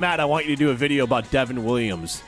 Matt, I want you to do a video about Devin Williams.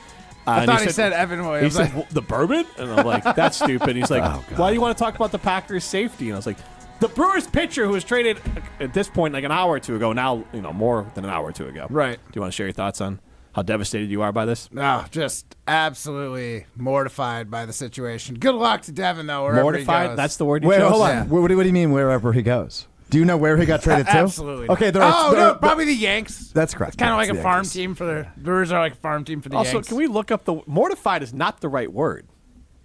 I thought he said Evan Williams. He said, the bourbon? And I'm like, that's stupid. He's like, why do you want to talk about the Packers' safety? And I was like, the Brewers pitcher who was traded at this point like an hour or two ago, now more than an hour or two ago. Right. Do you want to share your thoughts on how devastated you are by this? No, just absolutely mortified by the situation. Good luck to Devin, though, wherever Mortified? he goes. That's the word you Wait, chose? hold on. Yeah. What do you mean wherever he goes? Do you know where he got traded to? Absolutely. Okay, no, probably the Yanks. That's correct. It's kind of like It's a the farm Yankees. team for the Brewers are like a farm team for the Also, Yanks. can we look up mortified is not the right word.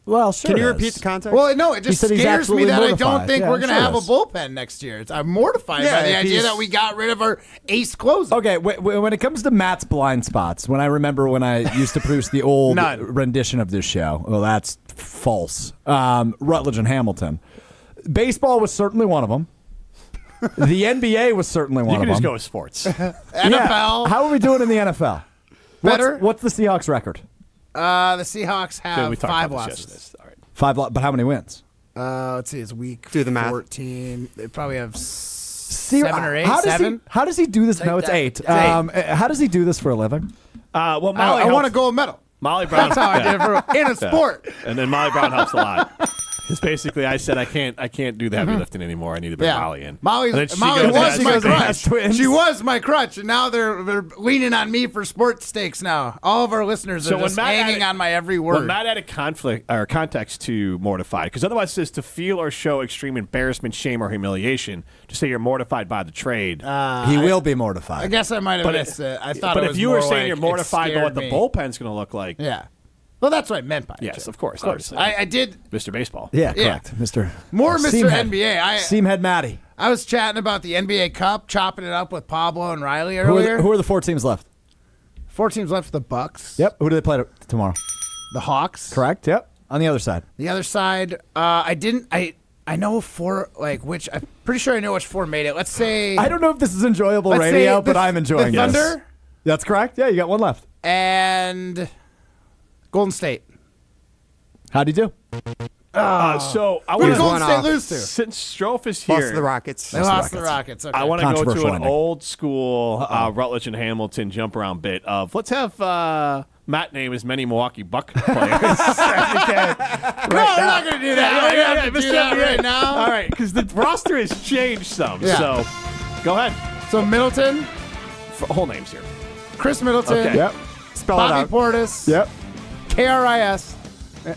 Well, sure. Can you it repeat is. the context? Well, no, it just said he's scares me absolutely that I don't mortified. think Yeah, we're going to sure have a is. bullpen next year. I'm mortified by the if idea he's- that we got rid of our ace closer. Okay, when it comes to Matt's blind spots, when I remember when I used to produce the old None. rendition of this show, well, that's false. Rutledge and Hamilton. Baseball was certainly one of them. The NBA was certainly one You of can just them. go with sports. NFL. Yeah. How are we doing in the NFL? Better. What's the Seahawks record? The Seahawks Okay, have we talked 5 about this losses. yesterday. All right. 5, but how many wins? Let's see, it's week Do the math. 14. They probably have See, 7 or 8. How does 7? How does he do this? No, it's that. 8. It's 8. How does he do this for a living? Well, Molly I want a helps- gold medal. Molly Brown. That's how I did it for, in a sport. And then Molly Brown helps a lot. Because basically, I said I can't do the heavy lifting anymore. I need to bring Molly in. Molly And then she Molly goes, was "Yeah, my she goes, crutch. twins. She was my crutch, and now they're leaning on me for sports stakes now. All of our listeners So are when just Matt hanging added- on my every Well, word. Matt added conflict or context to mortified, because otherwise it says to feel or show extreme embarrassment, shame, or humiliation. To say you're mortified by the trade. He will be mortified. I guess I might have missed it. I thought but it was if you more were saying like you're it mortified by what the scared me. bullpen's going to look like, Yeah. Well, that's what I meant by it. yes, Jim. of course. I did Mr. Baseball. Yeah, Yeah. correct. Mr. more Mr. Seamhead. NBA. Seamhead Matty. I was chatting about the NBA Cup, chopping it up with Pablo and Riley Who earlier. are the 4 teams left? 4 teams left for the Bucks. Yep. Who do they play tomorrow? The Hawks. Correct. Yep. On the other side. The other side, I know 4, like, which, I'm pretty sure I know which 4 made it. Let's say. I don't know if this is enjoyable let's say radio, the- but I'm enjoying the this. Thunder That's correct. Yeah, you got one left. and Golden State. How'd he do? So I Who want did to, Golden State off. lose to? since Strofe is Lost here, to the Rockets. They lost to the Rockets. Okay. I want to go to Controversial an ending. old school Rutledge and Hamilton jump around bit of let's have Matt name as many Milwaukee Buck players as you can. No, we're not going to do that. We're not going to do that right now. All right, because the roster has changed some. Yeah. So go ahead. So Middleton, Whole names here. Chris Middleton, Okay. Yep. Spell it Bobby out. Portis, Yep. KRIS.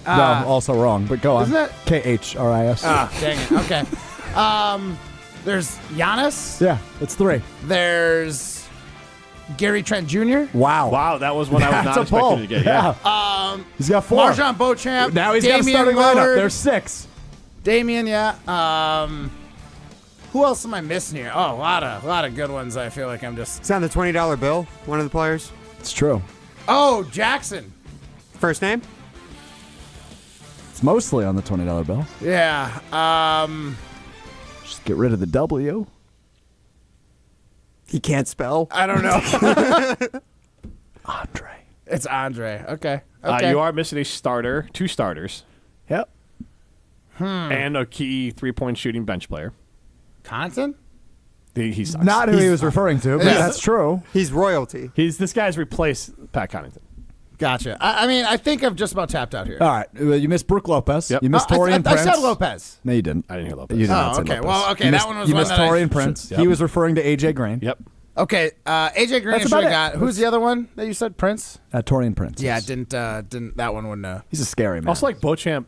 No, also wrong, but go on. isn't it? KHRIS. Dang it. Okay. There's Giannis. Yeah, it's 3. There's Gary Trent Jr. Wow. Wow, that was one I was That's not a pull. expecting to get. Yeah. He's got 4. Marjon Beauchamp. Now he's got a Damian starting lineup. Lillard, There's 6. Damian, yeah. Who else am I missing here? Oh, a lot of good ones. I feel like I'm just. It's on the $20 bill, one of the players. It's true. Oh, Jackson. First name? It's mostly on the $20 bill. Yeah. Just get rid of the W. He can't spell. I don't know. Andre. It's Andre. Okay. Okay. You are missing a starter, 2 starters, Yep. and a key 3-point shooting bench player. Connaughton? He sucks. Not who he was referring to, but Yeah. that's true. He's royalty. This guy's replaced Pat Connaughton. Gotcha. I mean, I think I've just about tapped out here. All right. You missed Brooke Lopez. Yep. You missed I Torian Prince. said Lopez. No, you didn't. I didn't hear Lopez. You did not Oh, say okay. Lopez. Well, okay, You that missed, one was you one missed that I Torian should- Prince. Yep. He was referring to AJ Green. Yep. Okay. AJ Green That's should have about got. it. Who's the other one that you said? Prince? Torian Prince. Yeah, yes. didn't that one wouldn't have. He's a scary man. Also, like Beauchamp,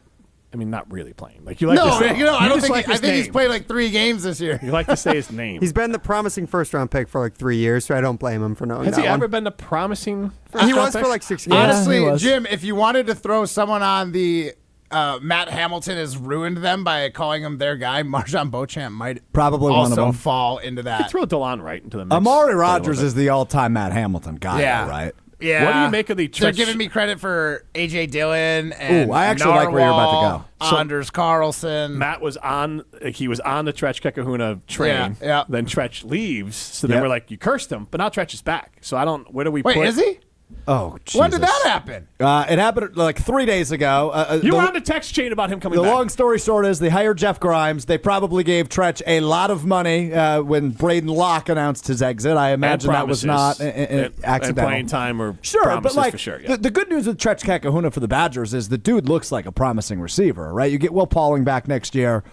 I mean, not really playing. Like you like No, to say, you know, I don't just think like I his think he's name. played like 3 games this year. You like to say his name. He's been the promising first-round pick for like 3 years, so I don't blame him for knowing Has that he ever one. been the promising? He was for like 6 Yeah. years. Honestly, he was. Jim, if you wanted to throw someone on the Matt Hamilton has ruined them by calling him their guy, Marjon Beauchamp might Probably one of also them. fall into You that. throw DeLon right into the mix. Amari a Rodgers little is the all-time Matt Hamilton guy, Yeah. though, right? Yeah. What do you make of the They're Tretch- giving me credit for A.J. Dillon and Ooh, I actually like where you're about to Narwhal, go. So- Anders Carlson. Matt was on. He was on the Tretch Kekahuna train. Yeah. Then Tretch leaves. So then Yep. we're like, you cursed him, but now Tretch is back. So I don't. Where do we Wait, put? is he? Oh, Jesus. When did that happen? It happened like 3 days ago. You were on the text chain about him coming The back. long story short is they hired Jeff Grimes. They probably gave Tretch a lot of money when Braden Locke announced his exit. I imagine that was not accidental. And playing time or sure, promises but like for sure. Yeah. the good news with Tretch Kakahuna for the Badgers is the dude looks like a promising receiver, right? You get Will Pauling back next year.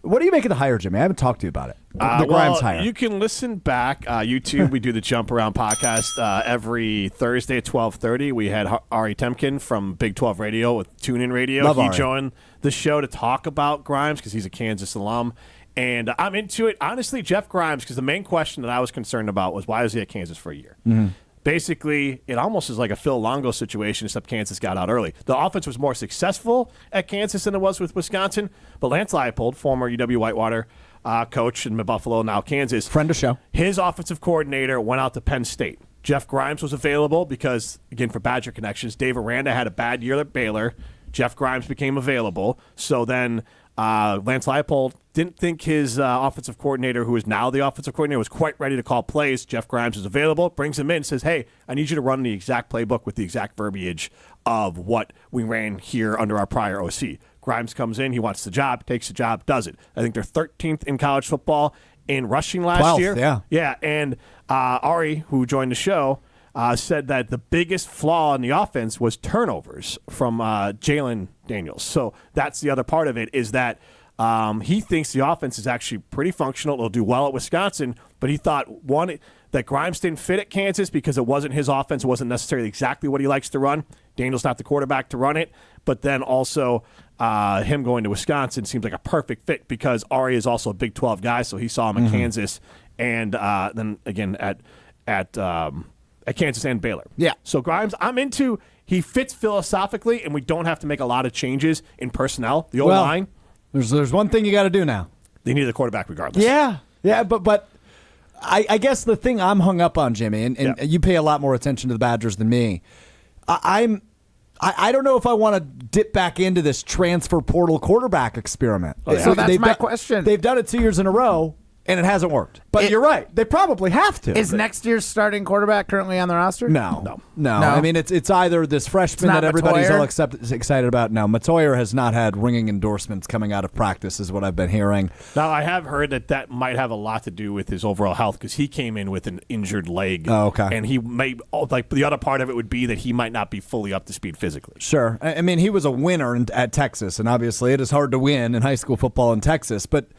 What do you make of the hire, Jimmy? I haven't talked to you about it. The Grimes hire. You can listen back. YouTube, we do the Jump Around podcast every Thursday at 12:30. We had Ari Temkin from Big 12 Radio with TuneIn Radio. Love he Ari. joined the show to talk about Grimes because he's a Kansas alum. And I'm into it. Honestly, Jeff Grimes, because the main question that I was concerned about was why was he at Kansas for a year? Mm-hmm. Basically, it almost is like a Phil Longo situation, except Kansas got out early. The offense was more successful at Kansas than it was with Wisconsin, but Lance Leipold, former UW Whitewater coach in Buffalo, now Kansas. Friend of show. His offensive coordinator went out to Penn State. Jeff Grimes was available because, again, for Badger connections, Dave Aranda had a bad year at Baylor. Jeff Grimes became available. So then Lance Leipold didn't think his offensive coordinator, who is now the offensive coordinator, was quite ready to call plays. Jeff Grimes is available, brings him in, says, hey, I need you to run the exact playbook with the exact verbiage of what we ran here under our prior OC. Grimes comes in, he wants the job, takes the job, does it. I think they're 13th in college football in rushing last 12th, year. yeah. Yeah, and Ari, who joined the show, said that the biggest flaw in the offense was turnovers from Jalen Daniels. So that's the other part of it is that he thinks the offense is actually pretty functional. It'll do well at Wisconsin, but he thought, one, that Grimes didn't fit at Kansas because it wasn't his offense. It wasn't necessarily exactly what he likes to run. Daniels not the quarterback to run it. But then also him going to Wisconsin seems like a perfect fit because Ari is also a Big 12 guy, so he saw him at Kansas and then again at Kansas and Baylor. Yeah. So Grimes, I'm into. He fits philosophically, and we don't have to make a lot of changes in personnel. The O-line. There's one thing you got to do now. They need a quarterback regardless. Yeah, but I guess the thing I'm hung up on, Jimmy, and you pay a lot more attention to the Badgers than me. I don't know if I want to dip back into this transfer portal quarterback experiment. Oh, yeah. So that's my question. They've done it 2 years in a row, and it hasn't worked. But you're right. They probably have to. Is next year's starting quarterback currently on the roster? No. I mean, it's either this freshman that everybody's all excited about. No, Matoyer has not had ringing endorsements coming out of practice, is what I've been hearing. Now, I have heard that might have a lot to do with his overall health because he came in with an injured leg. Oh, okay. And he may, like, the other part of it would be that he might not be fully up to speed physically. Sure. I mean, he was a winner at Texas, and obviously it is hard to win in high school football in Texas, but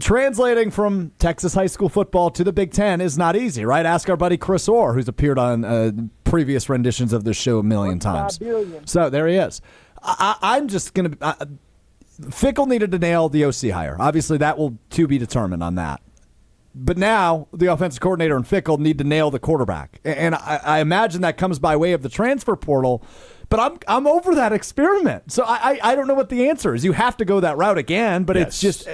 translating from Texas high school football to the Big Ten is not easy, right? Ask our buddy Chris Orr, who's appeared on previous renditions of this show a million times. So there he is. I'm just going to Fickle needed to nail the OC hire. Obviously, that will to be determined on that. But now the offensive coordinator and Fickle need to nail the quarterback. And I imagine that comes by way of the transfer portal. But I'm over that experiment. So I don't know what the answer is. You have to go that route again, but it's just...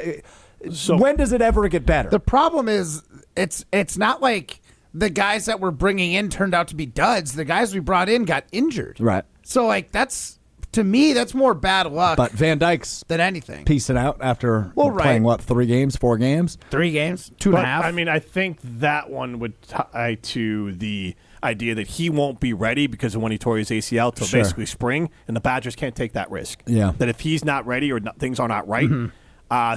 So when does it ever get better? The problem is it's not like the guys that we're bringing in turned out to be duds. The guys we brought in got injured. Right. So like that's to me that's more bad luck. But Van Dyke's than anything. Piecing out after playing what 3 games, 4 games, 3 games, 2.5. I mean, I think that one would tie to the idea that he won't be ready because of when he tore his ACL till basically spring, and the Badgers can't take that risk. Yeah. That if he's not ready or things are not right. Mm-hmm.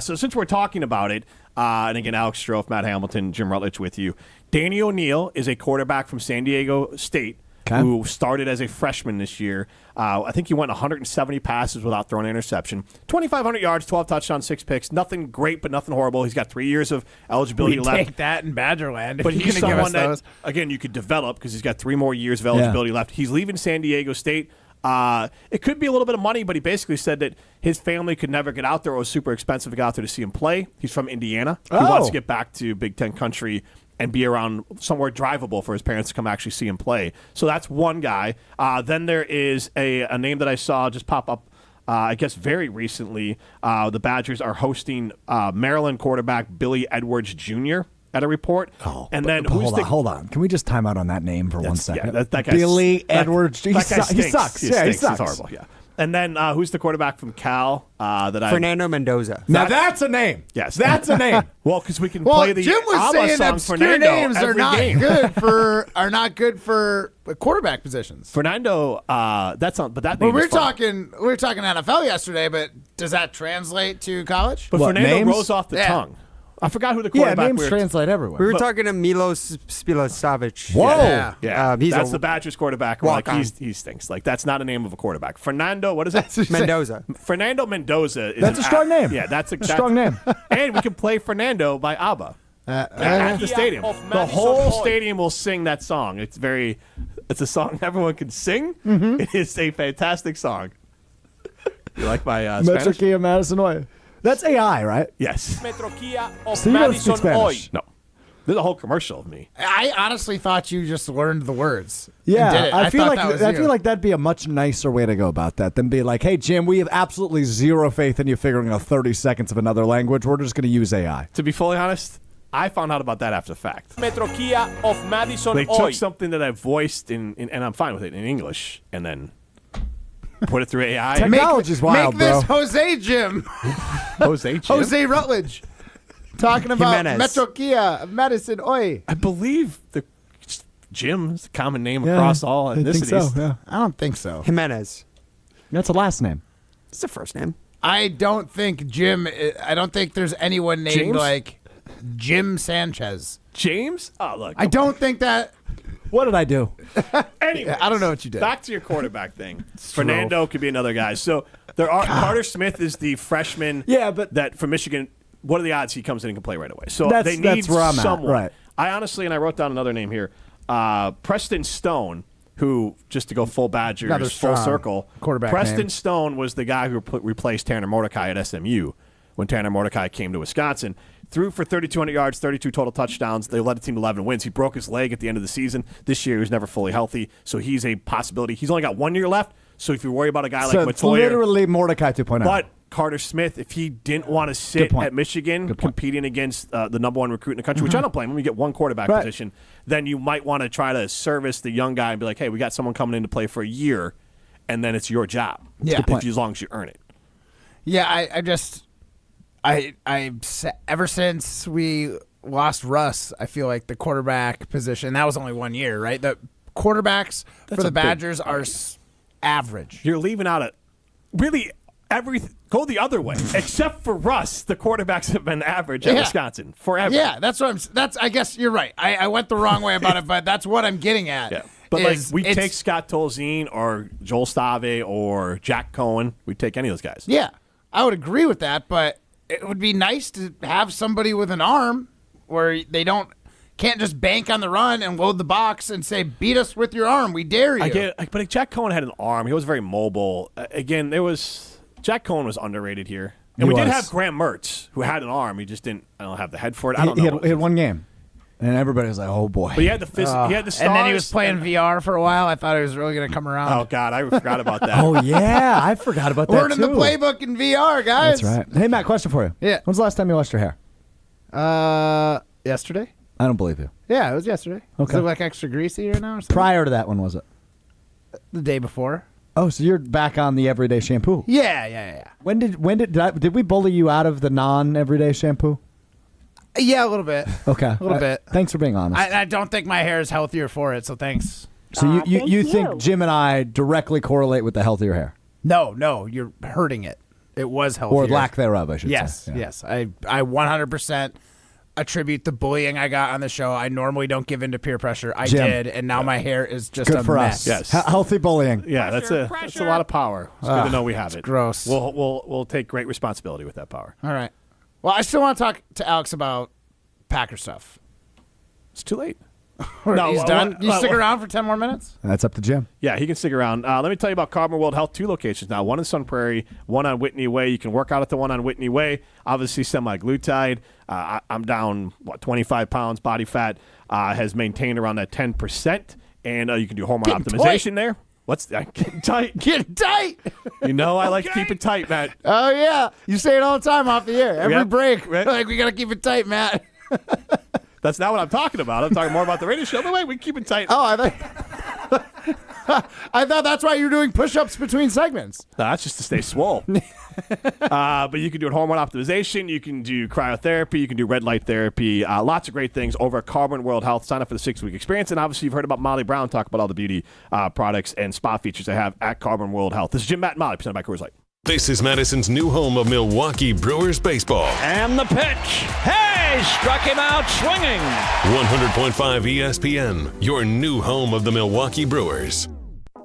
So since we're talking about it, and again, Alex Strofe, Matt Hamilton, Jim Rutledge with you, Danny O'Neal is a quarterback from San Diego State who started as a freshman this year. I think he went 170 passes without throwing an interception. 2,500 yards, 12 touchdowns, 6 picks. Nothing great, but nothing horrible. He's got 3 years of eligibility left. Take that in Badgerland. But he's someone that, again, you could develop because he's got 3 more years of eligibility left. He's leaving San Diego State. It could be a little bit of money, but he basically said that his family could never get out there. It was super expensive to get out there to see him play. He's from Indiana. He wants to get back to Big Ten country and be around somewhere drivable for his parents to come actually see him play. So that's one guy. Then there is a name that I saw just pop up, I guess very recently. The Badgers are hosting Maryland quarterback Billy Edwards Jr. at a report. And then hold on. Can we just time out on that name for 1 second? Yeah, that guy, Billy Edwards. He sucks. He sucks. Yeah, he sucks. He's horrible. Yeah. And then who's the quarterback from Cal that I Fernando Mendoza. Now that's a name. Yes. That's a name. Well, because we can Well, play the Jim was ABBA saying song obscure Fernando names are every not game. good for quarterback positions. Fernando, that's on, but that Well, name we is fun. were talking NFL yesterday, but does that translate to college? But What, Fernando names? rolls off the Yeah. tongue. I forgot who the Yeah, quarterback names we were- translate everywhere. We were talking to Milos Spilosavic. Whoa. Yeah. Yeah, He's that's a the Badgers quarterback. We're like, walk-on. he stinks. Like that's not a name of a quarterback. Fernando, what is it? Mendoza. Fernando Mendoza. Is That's an a strong name. Yeah, that's a Strong name. And we can play Fernando by ABBA at the stadium. of The Madison whole Oi. stadium will sing that song. It's a song everyone can sing. It is a fantastic song. You like my Metro Spanish? Kia Madison Oil. That's AI, right? Yes. Metro Kia of So you don't Madison speak Oi. Spanish? No. There's a whole commercial of me. I honestly thought you just learned the words. Yeah, and did it. I feel thought like that was I you. feel like that'd be a much nicer way to go about that than be like, "Hey Jim, we have absolutely zero faith in you figuring out 30 seconds of another language. We're just going to use AI." To be fully honest, I found out about that after the fact. Metro Kia of Madison They Oi. took something that I voiced and I'm fine with it in English, and then put it through AI. Technology's wild, Make this bro. Jose Jim. Jose Jim? Jose Rutledge. Talking about Jimenez. Metro Kia of Madison Oi. I believe the Jim is a common name Yeah, across all I think ethnicities. so, yeah. I don't think so. Jimenez. That's a last name. It's the first name. I don't think I don't think there's anyone named James? like Jim Sanchez. James? Oh, look. I don't think that. What did I do? Anyway, I don't know what you did. back to your quarterback thing. Fernando could be another guy. So there are Carter Smith is the freshman. Yeah, but- that from Michigan. What are the odds he comes in and can play right away? So That's- they need that's where I'm at, someone. right. I honestly, and I wrote down another name here, Preston Stone, who just to go full Badgers, Another full strong circle. quarterback Preston name. Stone was the guy who replaced Tanner Mordecai at SMU when Tanner Mordecai came to Wisconsin. Threw for 3,200 yards, 32 total touchdowns. They led the team to 11 wins. He broke his leg at the end of the season. This year, he was never fully healthy, so he's a possibility. He's only got 1 year left, so if you worry about a guy So like it's Matoyer, literally Mordecai 2.0. but Carter Smith, if he didn't want to Good sit point. at Michigan Good point. competing against the number one recruit in the country, which I don't blame him, you get one quarterback Right. position, then you might want to try to service the young guy and be like, hey, we got someone coming in to play for a year, and then it's your job. Yeah. Good point. As long as you earn it. Yeah, ever since we lost Russ, I feel like the quarterback position, that was only 1 year, right? The quarterbacks for a the big Badgers are average. You're leaving out really everything. Go the other way. Except for Russ, the quarterbacks have been average at Yeah. Wisconsin forever. Yeah, I guess you're right. I went the wrong way about it, but that's what I'm getting at. Yeah. But like is we it's- take Scott Tolzien or Joel Stave or Jack Cohen. We take any of those guys. Yeah, I would agree with that, but it would be nice to have somebody with an arm where they can't just bank on the run and load the box and say, beat us with your arm. We dare you. I get it, but Jack Cohen had an arm. He was very mobile. Again, Jack Cohen was underrated here. And He we did was. have Graham Mertz, who had an arm. He just didn't have the head for it. I don't he know. had one game, and everybody was like, "Oh boy." But he had the fist. He had the stars. and then he was playing VR for a while. I thought he was really going to come around. Oh God, I forgot about that. Oh yeah, I forgot about that Learning too. the playbook in VR, guys. That's right. Hey Matt, question for you. Yeah. When's the last time you washed your hair? Yesterday? I don't believe you. Yeah, it was yesterday. Okay. Is it like extra greasy right now or something? Prior to that, when was it? The day before. Oh, so you're back on the everyday shampoo. Yeah. When did we bully you out of the non-everyday shampoo? Yeah, a little bit. Okay, A little bit. Thanks for being honest. I don't think my hair is healthier for it, so thanks. So you thank think you. Jim and I directly correlate with the healthier hair, No, you're hurting it. It was healthier. or lack thereof, I should Yes, say. Yeah. yes. I 100% attribute the bullying I got on the show. I normally don't give in to peer pressure. I Jim. did, and now my hair is just Good a for mess. us. Yes. Healthy bullying. Yeah, that's a lot of power. It's good to know we have it. gross. We'll take great responsibility with that power. All right. Well, I still want to talk to Alex about Packer stuff. It's too late. No, he's done. what- You stick around for 10 more minutes? That's up to Jim. Yeah, he can stick around. Let me tell you about Carbon World Health, 2 locations now. One in Sun Prairie, one on Whitney Way. You can work out at the one on Whitney Way. Obviously, semi-glutide. I'm down, 25 pounds. Body fat has maintained around that 10%. And you can do hormone Getting optimization there. What's that? Getting tight. Get tight. You know I like to keep it tight, Matt. Oh, yeah. You say it all the time off the air. Every Yep. break. Right. Like, we got to keep it tight, Matt. That's not what I'm talking about. I'm talking more about the radio show. But wait, we keep it tight. Oh, I think. I thought that's why you're doing push-ups between segments. That's just to stay swole. But you can do hormone optimization. You can do cryotherapy. You can do red light therapy. Lots of great things over at Carbon World Health. Sign up for the 6-week experience. And obviously, you've heard about Molly Brown talk about all the beauty products and spa features they have at Carbon World Health. This is Jim, Matt, and Molly, presented by Coors Light. This is Madison's new home of Milwaukee Brewers baseball. And the pitch. Hey, struck him out swinging. 100.5 ESPN, your new home of the Milwaukee Brewers.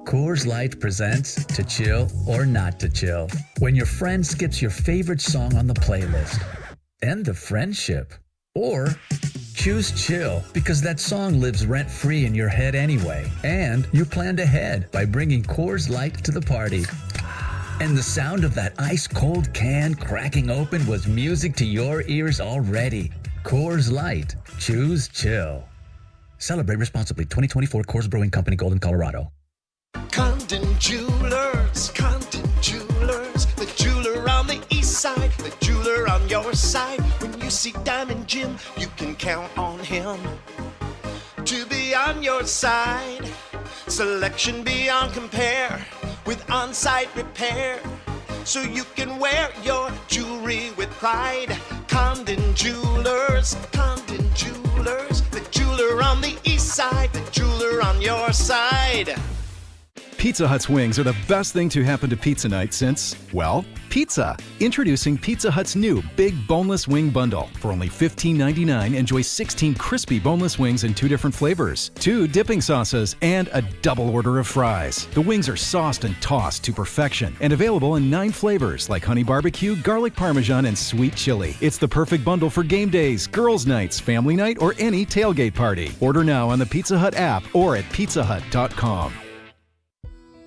Coors Light presents To Chill or Not to Chill. When your friend skips your favorite song on the playlist. End the friendship. Or choose chill because that song lives rent-free in your head anyway. And you planned ahead by bringing Coors Light to the party. And the sound of that ice-cold can cracking open was music to your ears already. Coors Light. Choose chill. Celebrate responsibly. 2024 Coors Brewing Company, Golden, Colorado. Condon Jewelers, the jeweler on the east side, the jeweler on your side. When you see Diamond Jim, you can count on him to be on your side. Selection beyond compare with on-site repair, so you can wear your jewelry with pride. Condon Jewelers, the jeweler on the east side, the jeweler on your side. Pizza Hut's wings are the best thing to happen to pizza night since, well, pizza. Introducing Pizza Hut's new Big Boneless Wing Bundle. For only $15.99, enjoy 16 crispy boneless wings in 2 different flavors, 2 dipping sauces, and a double order of fries. The wings are sauced and tossed to perfection and available in 9 flavors like honey barbecue, garlic parmesan, and sweet chili. It's the perfect bundle for game days, girls' nights, family night, or any tailgate party. Order now on the Pizza Hut app or at pizzahut.com.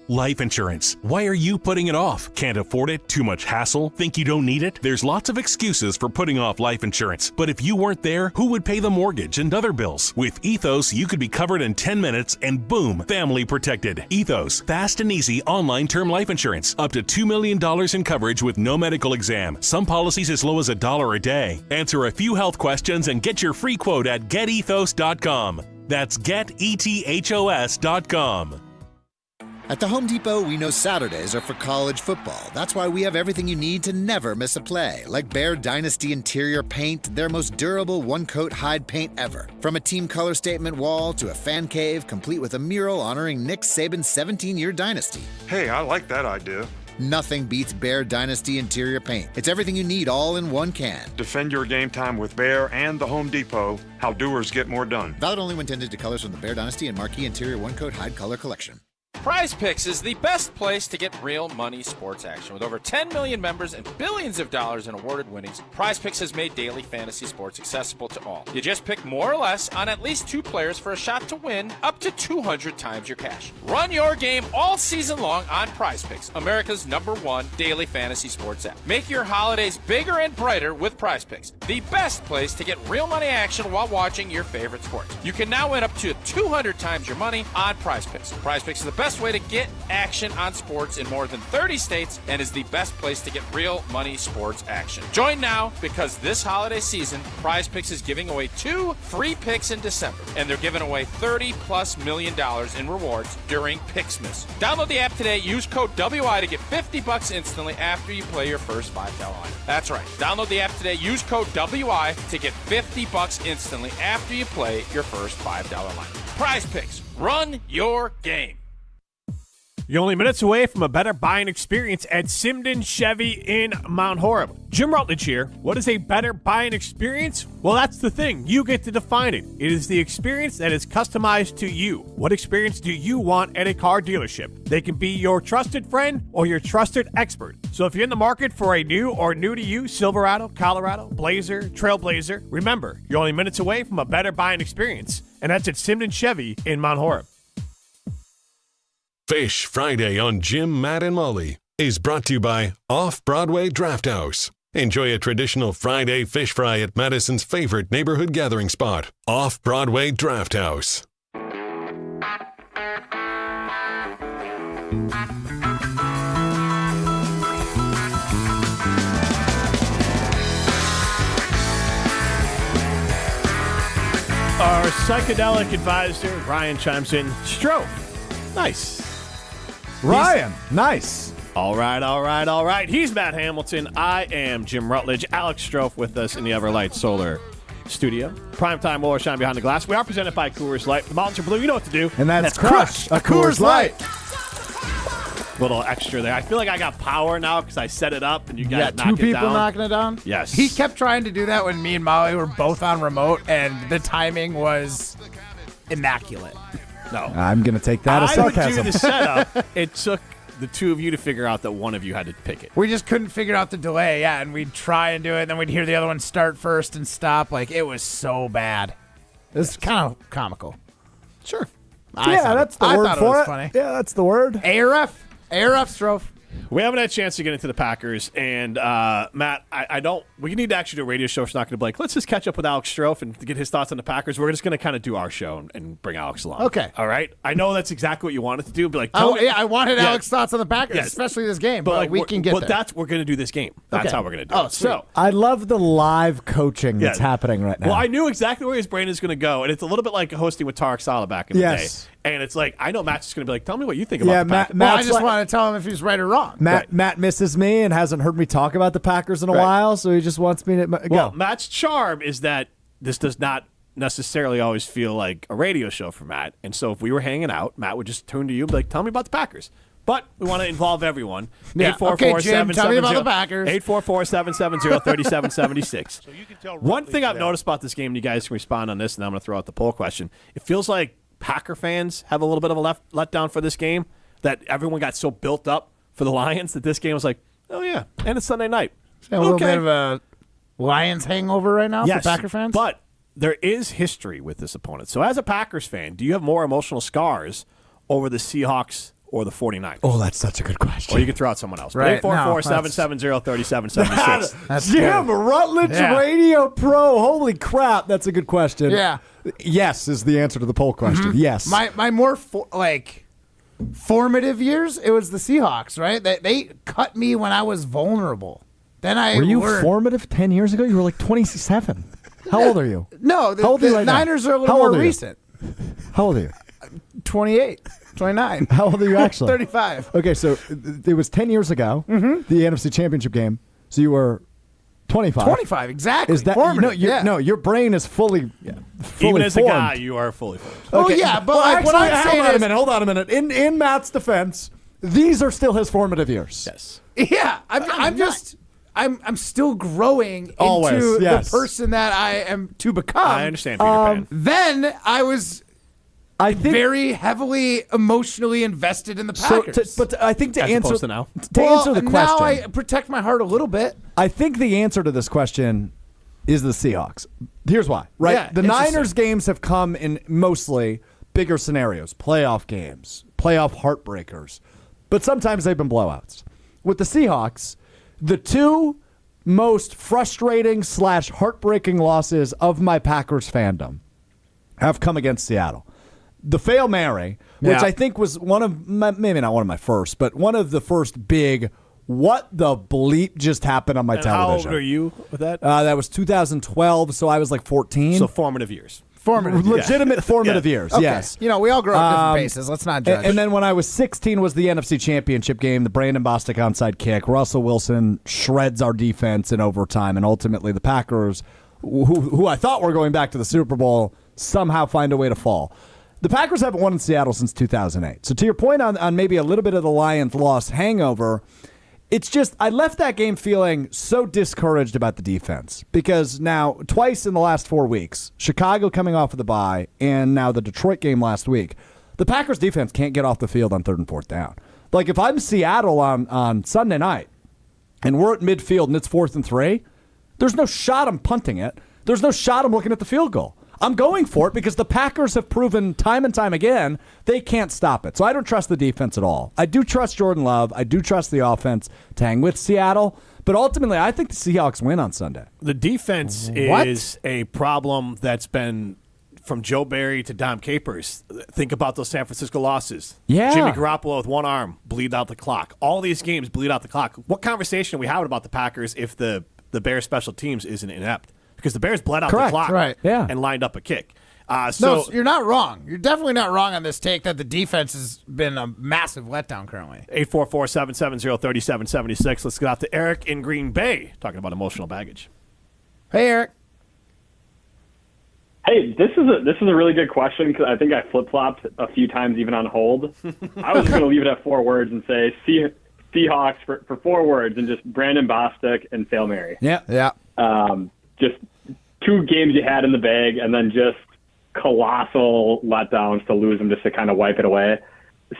Life insurance. Why are you putting it off? Can't afford it? Too much hassle? Think you don't need it? There's lots of excuses for putting off life insurance. But if you weren't there, who would pay the mortgage and other bills? With Ethos, you could be covered in 10 minutes and boom, family protected. Ethos, fast and easy online term life insurance. Up to $2 million in coverage with no medical exam. Some policies as low as $1 a day. Answer a few health questions and get your free quote at getethos.com. That's getethos.com. At the Home Depot, we know Saturdays are for college football. That's why we have everything you need to never miss a play. Like Bear Dynasty interior paint, their most durable one-coat hide paint ever. From a team color statement wall to a fan cave, complete with a mural honoring Nick Saban's 17-year dynasty. Hey, I like that idea. Nothing beats Bear Dynasty interior paint. It's everything you need all in one can. Defend your game time with Bear and the Home Depot. How doers get more done. Valid only when tended to colors from the Bear Dynasty and Marquee Interior One-Coat Hide Color Collection. Prize Picks is the best place to get real money sports action. With over 10 million members and billions of dollars in awarded winnings, Prize Picks has made daily fantasy sports accessible to all. You just pick more or less on at least 2 players for a shot to win up to 200 times your cash. Run your game all season long on Prize Picks, America's #1 daily fantasy sports app. Make your holidays bigger and brighter with Prize Picks, the best place to get real money action while watching your favorite sports. You can now win up to 200 times your money on Prize Picks. Prize Picks is the best way to get action on sports in more than 30 states and is the best place to get real money sports action. Join now because this holiday season, Prize Picks is giving away 2 free picks in December, and they're giving away $30+ million in rewards during Picksmas. Download the app today. Use code WI to get $50 instantly after you play your first $5 line. That's right. Download the app today. Use code WI to get $50 instantly after you play your first $5 line. Prize Picks. Run your game. You're only minutes away from a better buying experience at Simden Chevy in Mount Horeb. Jim Rutledge here. What is a better buying experience? Well, that's the thing. You get to define it. It is the experience that is customized to you. What experience do you want at a car dealership? They can be your trusted friend or your trusted expert. So if you're in the market for a new or new-to-you Silverado, Colorado, Blazer, Trailblazer, remember, you're only minutes away from a better buying experience. And that's at Simden Chevy in Mount Horeb. Phish Friday on Jim, Matt, and Molly is brought to you by Off-Broadway Draft House. Enjoy a traditional Friday fish fry at Madison's favorite neighborhood gathering spot, Off-Broadway Draft House. Our psychedelic advisor, Ryan, chimes in. Stroke. Nice. Ryan, nice. All right. He's Matt Hamilton. I am Jim Rutledge. Alex Strofe with us in the Everlight Solar Studio. Primetime Oil Shine Behind the Glass. We are presented by Coors Light. The mountains are blue. You know what to do. And that's Crush a Coors Light. Little extra there. I feel like I got power now because I set it up and you guys knock it down. Two people knocking it down? Yes. He kept trying to do that when me and Molly were both on remote, and the timing was immaculate. No. I'm going to take that as sarcasm. I would do the setup. It took the two of you to figure out that one of you had to pick it. We just couldn't figure out the delay, and we'd try and do it, and then we'd hear the other one start first and stop. Like, it was so bad. It's kind of comical. Sure. That's the word thought for it was it. funny. Yeah, that's the word. ARF Strofe. We haven't had a chance to get into the Packers, and Matt, I don't. We need to actually do a radio show. It's not going to be like, let's just catch up with Alex Strofe and get his thoughts on the Packers. We're just going to kind of do our show and bring Alex along. Okay. All right. I know that's exactly what you wanted to do. Be like, I wanted Alex's thoughts on the Packers, especially this game. But like, we can get there. We're going to do this game. That's how we're going to do it. Sweet. So I love the live coaching that's happening right now. Well, I knew exactly where his brain is going to go, and it's a little bit like hosting with Tarek Saleh back in the day. And it's like, I know Matt's just going to be like, tell me what you think about the Packers. I just want to tell him if he's right or wrong. Matt misses me and hasn't heard me talk about the Packers in a while, so he just wants me to go. Well, Matt's charm is that this does not necessarily always feel like a radio show for Matt. And so if we were hanging out, Matt would just turn to you and be like, tell me about the Packers. But we want to involve everyone. Yeah. Okay, Jim, tell me about the Packers. 844-770-3776. One thing I've noticed about this game, and you guys can respond on this, and I'm going to throw out the poll question. It feels like Packer fans have a little bit of a letdown for this game, that everyone got so built up for the Lions that this game was like, oh, yeah, and it's Sunday night. A little bit of a Lions hangover right now for Packer fans? But there is history with this opponent. So as a Packers fan, do you have more emotional scars over the Seahawks or the 49ers? Oh, that's such a good question. Or you can throw out someone else. Right. 844-770-3776. That's Jim, good. Rutledge Radio Pro. Holy crap, that's a good question. Yeah. Yes is the answer to the poll question. Yes. My more formative years, it was the Seahawks, right? They cut me when I was vulnerable. Then I Were you learned. formative 10 years ago? You were like 27. How old are you? No, How old are you the right now? Niners are a little How old more are you? recent. How old are you? 28, 29. How old are you actually? 35. Okay, so it was 10 years ago, the NFC Championship game. So you were 25. 25, exactly. Is that formative, no? Your brain is fully Even as formed. a guy, you are fully formed. Oh, yeah, but well, like, actually, what I'm saying hold on is, a minute. Hold on a minute. In Matt's defense, these are still his formative years. Yes. yeah, I'm still growing Always, into yes. the person that I am to become. I understand, Peter Pan. Then I was very heavily emotionally invested in the Packers. But I think to As answer opposed to now? answer the question, now I protect my heart a little bit. I think the answer to this question is the Seahawks. Here's why, right? Yeah, the interesting. Niners games have come in mostly bigger scenarios, playoff games, playoff heartbreakers, but sometimes they've been blowouts. With the Seahawks, the two most frustrating / heartbreaking losses of my Packers fandom have come against Seattle. The Fail Mary, which I think was maybe not one of my first, but one of the first big, what the bleep just happened on my television. How old are you with that? That was 2012, so I was like 14. So formative years. Legitimate formative years, Okay. yes. You know, we all grow up different paces. Let's not judge. And then when I was 16 was the NFC Championship game, the Brandon Bostic onside kick. Russell Wilson shreds our defense in overtime, and ultimately the Packers, who I thought were going back to the Super Bowl, somehow find a way to fall. The Packers haven't won in Seattle since 2008. So to your point on maybe a little bit of the Lions loss hangover, it's just I left that game feeling so discouraged about the defense because now twice in the last 4 weeks, Chicago coming off of the bye and now the Detroit game last week, the Packers defense can't get off the field on 3rd and 4th down. Like if I'm Seattle on Sunday night and we're at midfield and it's 4th and 3, there's no shot I'm punting it. There's no shot I'm looking at the field goal. I'm going for it because the Packers have proven time and time again they can't stop it. So I don't trust the defense at all. I do trust Jordan Love. I do trust the offense to hang with Seattle. But ultimately, I think the Seahawks win on Sunday. The defense is a problem that's been from Joe Barry to Dom Capers. Think about those San Francisco losses. Yeah. Jimmy Garoppolo with one arm, bleed out the clock. All these games bleed out the clock. What conversation are we having about the Packers if the Bears special teams isn't inept? Because the Bears bled out the clock right. Yeah. and lined up a kick. So you're not wrong. You're definitely not wrong on this take that the defense has been a massive letdown currently. 844-770-3776. Let's get out to Eric in Green Bay talking about emotional baggage. Hey, Eric. Hey, this is a really good question because I think I flip-flopped a few times even on hold. I was going to leave it at 4 words and say Seahawks for 4 words and just Brandon Bostic and Hail Mary. Yeah. Just 2 games you had in the bag and then just colossal letdowns to lose them just to kind of wipe it away.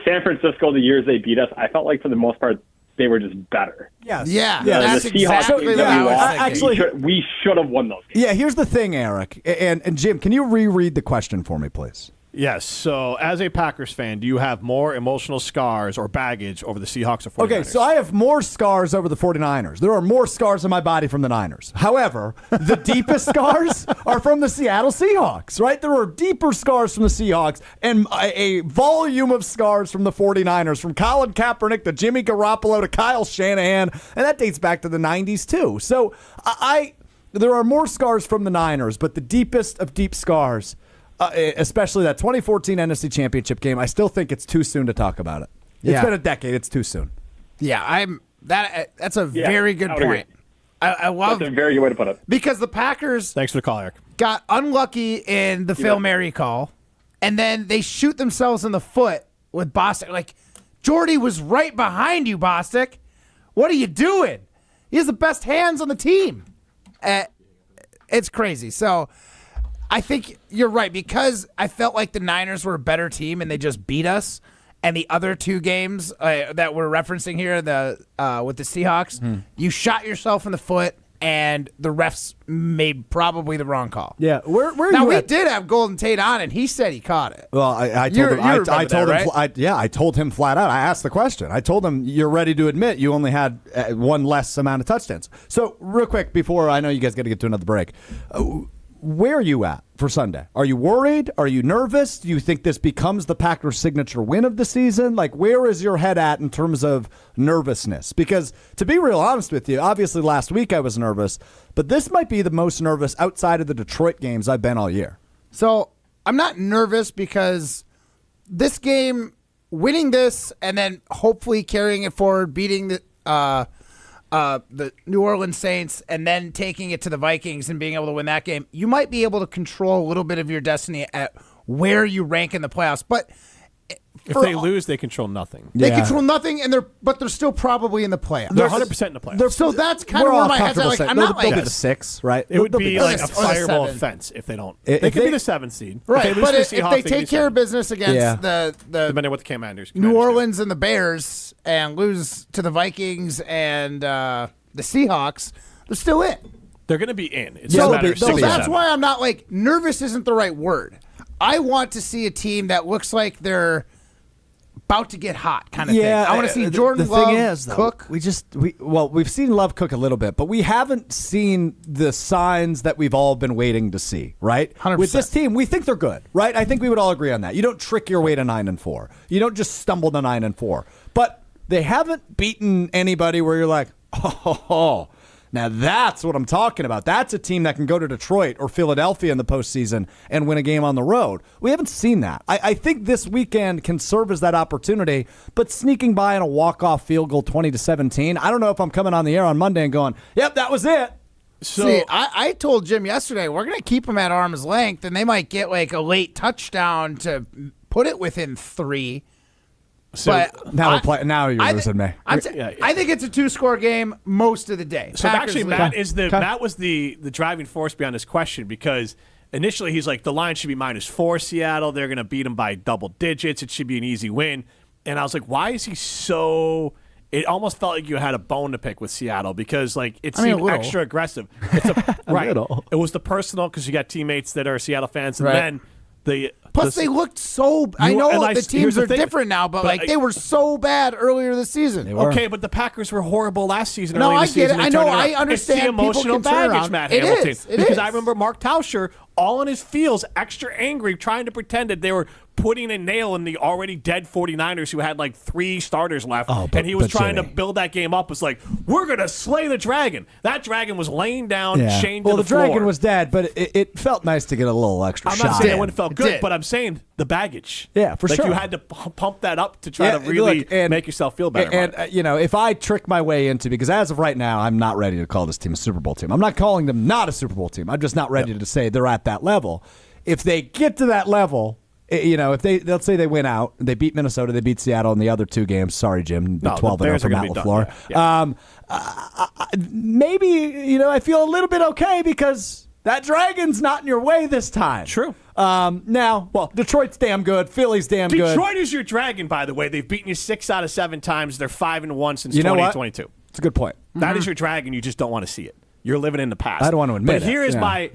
San Francisco, the years they beat us, I felt like for the most part they were just better. Yes. Yeah. That's the Seahawks exactly that we what I was lost, thinking. we should have won those games. Yeah, here's the thing, Eric. And Jim, can you reread the question for me, please? Yes. So, as a Packers fan, do you have more emotional scars or baggage over the Seahawks or 49ers? Okay, so I have more scars over the 49ers. There are more scars on my body from the Niners. However, the deepest scars are from the Seattle Seahawks, right? There are deeper scars from the Seahawks and a volume of scars from the 49ers, from Colin Kaepernick to Jimmy Garoppolo to Kyle Shanahan, and that dates back to the 90s too. So there are more scars from the Niners, but the deepest of deep scars, especially that 2014 NFC Championship game, I still think it's too soon to talk about it. It's been a decade. It's too soon. Yeah, that's a very good point. I love That's a very good way to put it. Because the Packers Thanks for the call, Eric. got unlucky in the Hail Mary call, and then they shoot themselves in the foot with Bostic. Like, Jordy was right behind you, Bostic. What are you doing? He has the best hands on the team. It's crazy. So I think you're right, because I felt like the Niners were a better team and they just beat us. And the other 2 games that we're referencing here, with the Seahawks, you shot yourself in the foot, and the refs made probably the wrong call. Yeah, where now you we at? did have Golden Tate on, and he said he caught it. Well, I told You him. I remember told that, him. right? I told him flat out. I asked the question. I told him, "You're ready to admit you only had 1 less amount of touchdowns." So, real quick, before I know you guys got to get to another break, where are you at for Sunday? Are you worried? Are you nervous? Do you think this becomes the Packers' signature win of the season? Like, where is your head at in terms of nervousness? Because, to be real honest with you, obviously last week I was nervous, but this might be the most nervous outside of the Detroit games I've been all year. So I'm not nervous because this game, winning this and then hopefully carrying it forward, beating the New Orleans Saints and then taking it to the Vikings and being able to win that game, you might be able to control a little bit of your destiny at where you rank in the playoffs. But if they lose, they control nothing. They control nothing, but they're still probably in the playoffs. They're 100% in the playoffs. So that's kind of where my head's at. Like, I'm not they'll like be the 6, right? It would be like a the fireable 7. offense if they don't. If They could be they- the 7th seed. right. If But they lose if to the Seahawks, they could be take care of business against the depending on what the Commanders New do. Orleans and the Bears and lose to the Vikings and the Seahawks, they're still in. They're going to be in. It's Yeah, just a they'll matter be- of they'll 6 be or That's 7. why I'm not like nervous. Isn't the right word. I want to see a team that looks like they're about to get hot, kind of thing. I want to see Jordan the Love thing is, though, cook. We've seen Love cook a little bit, but we haven't seen the signs that we've all been waiting to see, right? 100%. With this team, we think they're good, right? I think we would all agree on that. You don't trick your way to 9-4. You don't just stumble to 9-4. But they haven't beaten anybody where you're like, oh, now that's what I'm talking about. That's a team that can go to Detroit or Philadelphia in the postseason and win a game on the road. We haven't seen that. I think this weekend can serve as that opportunity, but sneaking by in a walk-off field goal 20-17, I don't know if I'm coming on the air on Monday and going, yep, that was it. So see, I told Jim yesterday, we're going to keep them at arm's length, and they might get like a late touchdown to put it within 3. So but now you're losing me. I think it's a 2-score game most of the day. So Packers actually, lead. Matt was the driving force behind this question, because initially he's like, the line should be -4 Seattle. They're going to beat them by double digits. It should be an easy win. And I was like, why is he so... It almost felt like you had a bone to pick with Seattle, because like it seemed extra aggressive. It's right. It was the personal, because you got teammates that are Seattle fans, and then Plus, they looked so... I know the teams are different now, but like they were so bad earlier this season. Okay, but the Packers were horrible last season. No, early I this get season. it. I They know. turned it I around. understand. It's the emotional people can turn baggage, around. Matt It Hamilton. is. It because is. I remember Mark Tauscher all in his feels, extra angry, trying to pretend that they were putting a nail in the already dead 49ers who had like 3 starters left. And he was trying to build that game up. Was like, we're going to slay the dragon. That dragon was laying down, chained to the floor. Well, the dragon was dead, but it felt nice to get a little extra shot. I'm not saying it wouldn't felt good, but I'm saying the baggage. Yeah, for sure. You had to pump that up to try to really make yourself feel better. And, if I trick my way into, because as of right now, I'm not ready to call this team a Super Bowl team. I'm not calling them not a Super Bowl team. I'm just not ready to say they're at that level. If they get to that level, if let's say they win out, they beat Minnesota, they beat Seattle in the other 2 games. Sorry, Jim, 12-0 for Matt LaFleur. Maybe, I feel a little bit okay because that dragon's not in your way this time. True. Now, Detroit's damn good. Philly's damn good. Detroit is your dragon, by the way. They've beaten you 6 out of 7 times. They're 5-1 since 2022. It's a good point. That is your dragon. You just don't want to see it. You're living in the past. I don't want to admit it. But here is my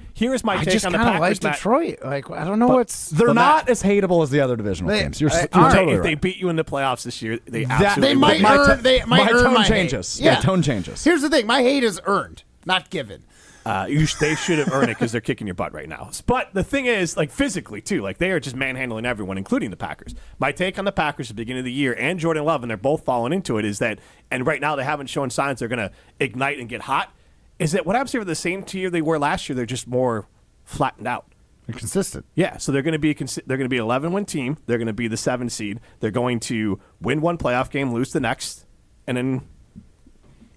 take on the Packers. I like Detroit. Like, I don't know what's... They're not as hateable as the other divisional teams. You're totally if right. they beat you in the playoffs this year, they absolutely might earn my tone my changes. Hate. Yeah. My tone changes. Here's the thing. My hate is earned, not given. They should have earned it because they're kicking your butt right now. But the thing is, like physically too, like they are just manhandling everyone, including the Packers. My take on the Packers at the beginning of the year and Jordan Love, and they're both falling into it, is that, and right now they haven't shown signs they're going to ignite and get hot, is that what happens here, the same tier they were last year, they're just more flattened out. They're consistent. Yeah, so they're going to be an 11-win team. They're going to be the 7 seed. They're going to win 1 playoff game, lose the next, and then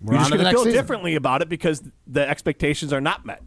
you're just going to feel differently about it because the expectations are not met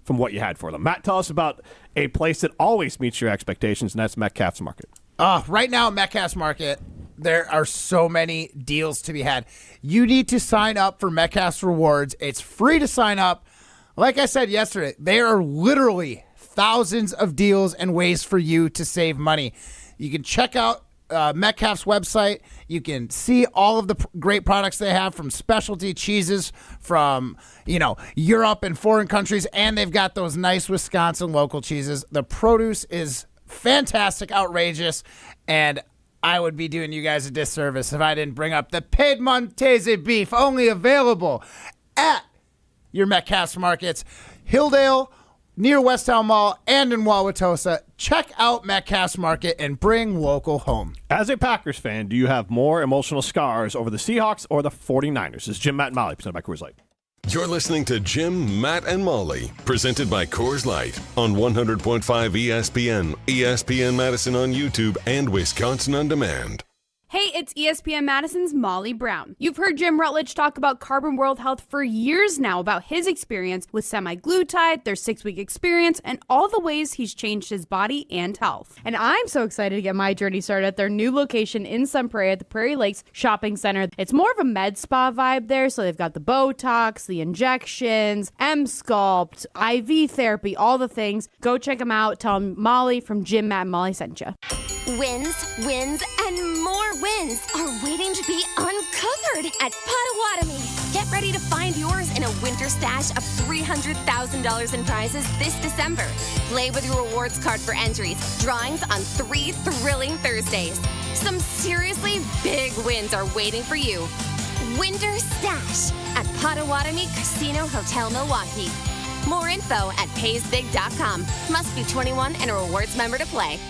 from what you had for them. Matt, tell us about a place that always meets your expectations, and that's Metcalf's Market. Right now, Metcalf's Market, there are so many deals to be had. You need to sign up for Metcalf's Rewards. It's free to sign up. Like I said yesterday, there are literally thousands of deals and ways for you to save money. You can check out Metcalf's website. You can see all of the great products they have, from specialty cheeses from, Europe and foreign countries, and they've got those nice Wisconsin local cheeses. The produce is fantastic, outrageous, and I would be doing you guys a disservice if I didn't bring up the Piedmontese beef, only available at your Metcalf's Markets, Hilldale, near West Town Mall, and in Wauwatosa. Check out Metcalf's Market and bring local home. As a Packers fan, do you have more emotional scars over the Seahawks or the 49ers? This is Jim, Matt, and Molly, presented by Coors Light. You're listening to Jim, Matt, and Molly, presented by Coors Light on 100.5 ESPN, ESPN Madison on YouTube, and Wisconsin On Demand. Hey, it's ESPN Madison's Molly Brown. You've heard Jim Rutledge talk about Carbon World Health for years now, about his experience with semaglutide, their 6-week experience, and all the ways he's changed his body and health. And I'm so excited to get my journey started at their new location in Sun Prairie at the Prairie Lakes Shopping Center. It's more of a med spa vibe there, so they've got the Botox, the injections, M-Sculpt, IV therapy, all the things. Go check them out. Tell them Molly from Jim, Matt, and Molly sent you. Wins, and more wins are waiting to be uncovered at Potawatomi. Get ready to find yours in a winter stash of $300,000 in prizes this December. Play with your rewards card for entries, drawings on 3 thrilling Thursdays. Some seriously big wins are waiting for you. Winter Stash at Potawatomi Casino Hotel Milwaukee. More info at paysbig.com. Must be 21 and a rewards member to play.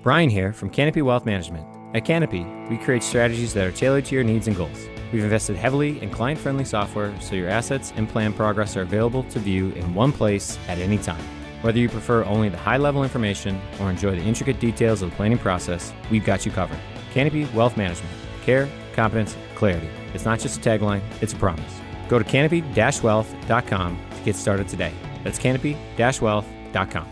Brian here from Canopy Wealth Management. At Canopy, we create strategies that are tailored to your needs and goals. We've invested heavily in client-friendly software so your assets and plan progress are available to view in one place at any time. Whether you prefer only the high-level information or enjoy the intricate details of the planning process, we've got you covered. Canopy Wealth Management. Care, competence, clarity. It's not just a tagline, it's a promise. Go to canopy-wealth.com to get started today. That's canopy-wealth.com.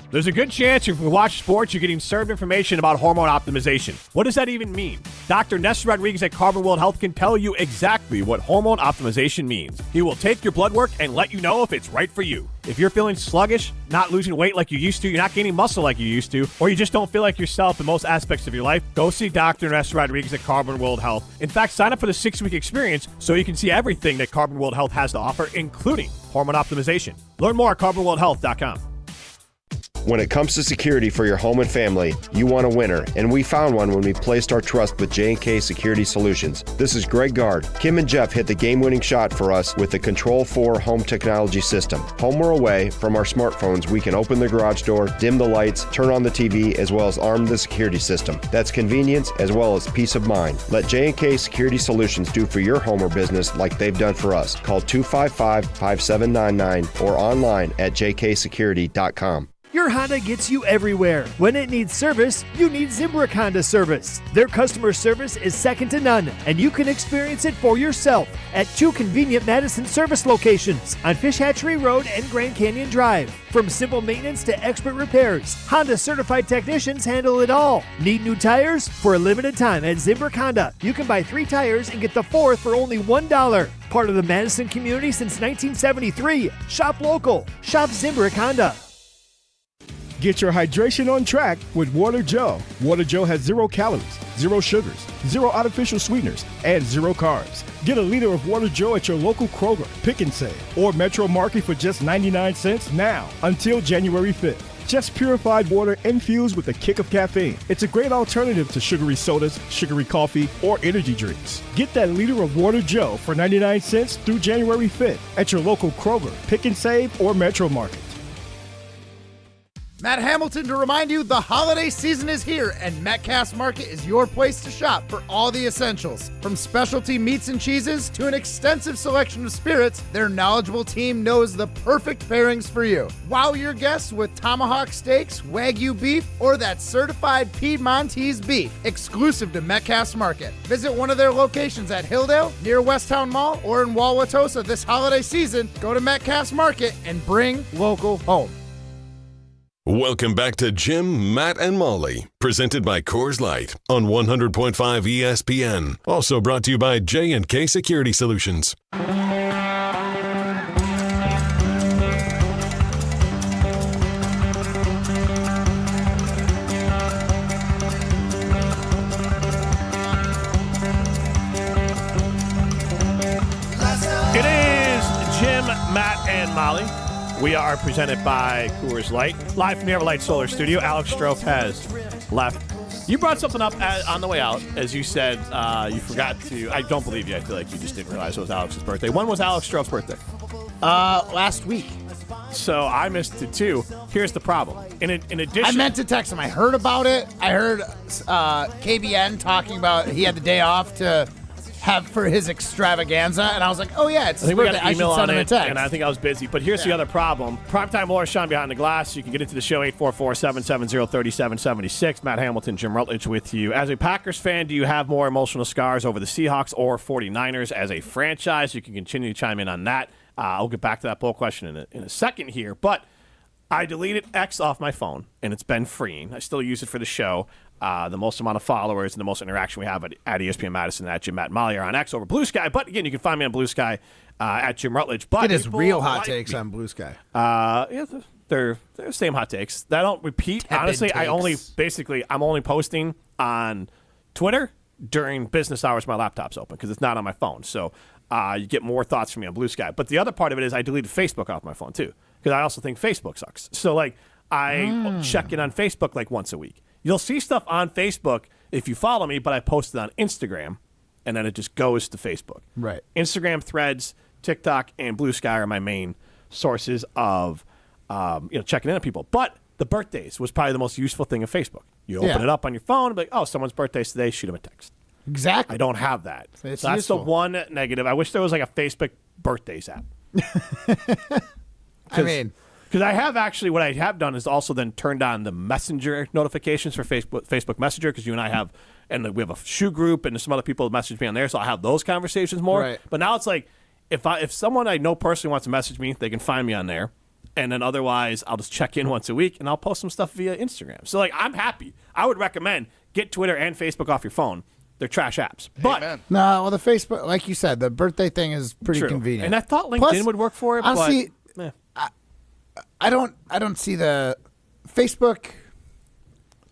There's a good chance if you watch sports, you're getting served information about hormone optimization. What does that even mean? Dr. Nestor Rodriguez at Carbon World Health can tell you exactly what hormone optimization means. He will take your blood work and let you know if it's right for you. If you're feeling sluggish, not losing weight like you used to, you're not gaining muscle like you used to, or you just don't feel like yourself in most aspects of your life, go see Dr. Nestor Rodriguez at Carbon World Health. In fact, sign up for the 6-week experience so you can see everything that Carbon World Health has to offer, including hormone optimization. Learn more at carbonworldhealth.com. When it comes to security for your home and family, you want a winner, and we found one when we placed our trust with J&K Security Solutions. This is Greg Gard. Kim and Jeff hit the game-winning shot for us with the Control 4 home technology system. Home or away, from our smartphones, we can open the garage door, dim the lights, turn on the TV, as well as arm the security system. That's convenience as well as peace of mind. Let J&K Security Solutions do for your home or business like they've done for us. Call 255-5799 or online at jksecurity.com. Your Honda gets you everywhere. When it needs service, you need Zimbrick Honda service. Their customer service is second to none, and you can experience it for yourself at 2 convenient Madison service locations on Fish Hatchery Road and Grand Canyon Drive. From simple maintenance to expert repairs, Honda certified technicians handle it all. Need new tires? For a limited time at Zimbrick Honda, you can buy 3 tires and get the 4th for only $1. Part of the Madison community since 1973. Shop local. Shop Zimbrick Honda. Get your hydration on track with Water Joe. Water Joe has 0 calories, 0 sugars, 0 artificial sweeteners, and 0 carbs. Get a liter of Water Joe at your local Kroger, Pick and Save, or Metro Market for just 99 cents now until January 5th. Just purified water infused with a kick of caffeine. It's a great alternative to sugary sodas, sugary coffee, or energy drinks. Get that liter of Water Joe for 99 cents through January 5th at your local Kroger, Pick and Save, or Metro Market. Matt Hamilton to remind you the holiday season is here, and Metcalf's Market is your place to shop for all the essentials. From specialty meats and cheeses to an extensive selection of spirits, their knowledgeable team knows the perfect pairings for you. Wow your guests with tomahawk steaks, Wagyu beef, or that certified Piedmontese beef, exclusive to Metcalf's Market. Visit one of their locations at Hilldale, near Westtown Mall, or in Wauwatosa this holiday season. Go to Metcalf's Market and bring local home. Welcome back to Jim, Matt, and Molly, presented by Coors Light on 100.5 ESPN. Also brought to you by J&K Security Solutions. It is Jim, Matt, and Molly. We are presented by Coors Light. Live from the Everlight Solar Studio, Alex Strofe has left. You brought something up on the way out. As you said, you forgot to. I don't believe you. I feel like you just didn't realize it was Alex's birthday. When was Alex Strofe's birthday? Last week. So I missed it too. Here's the problem. In addition, I meant to text him. I heard about it. I heard KBN talking about he had the day off to have for his extravaganza, and I was like, oh yeah, it's his birthday. I should send him a text. And I think I was busy. But here's the other problem. Primetime Laura Sean behind the glass. You can get into the show 844-770-3776. Matt Hamilton, Jim Rutledge with you. As a Packers fan, do you have more emotional scars over the Seahawks or 49ers as a franchise? You can continue to chime in on that. I'll get back to that poll question in a second here. But I deleted X off my phone, and it's been freeing. I still use it for the show. The most amount of followers and the most interaction we have at ESPN Madison at Jim, Matt, and Molly are on X over Blue Sky. But again, you can find me on Blue Sky at Jim Rutledge. But it is real hot takes on Blue Sky. Yeah, they're the same hot takes. I don't repeat. Tepid honestly, takes. I'm only posting on Twitter during business hours. My laptop's open because it's not on my phone. So you get more thoughts from me on Blue Sky. But the other part of it is I deleted Facebook off my phone too because I also think Facebook sucks. So I check in on Facebook once a week. You'll see stuff on Facebook if you follow me, but I post it on Instagram, and then it just goes to Facebook. Right. Instagram, Threads, TikTok, and Blue Sky are my main sources of checking in on people. But the birthdays was probably the most useful thing of Facebook. You open it up on your phone, and be like, oh, someone's birthday's today, shoot them a text. Exactly. I don't have that. It's so that's useful. the one negative. I wish there was a Facebook birthdays app. Because I have actually, what I have done is also then turned on the Messenger notifications for Facebook Messenger, because you and I have, and we have a shoe group and some other people message me on there, so I have those conversations more. Right. But now it's like, if someone I know personally wants to message me, they can find me on there. And then otherwise, I'll just check in once a week, and I'll post some stuff via Instagram. So I'm happy. I would recommend get Twitter and Facebook off your phone. They're trash apps. But no, well, the Facebook, like you said, the birthday thing is pretty convenient. And I thought LinkedIn would work for it. Honestly, but I don't see the Facebook.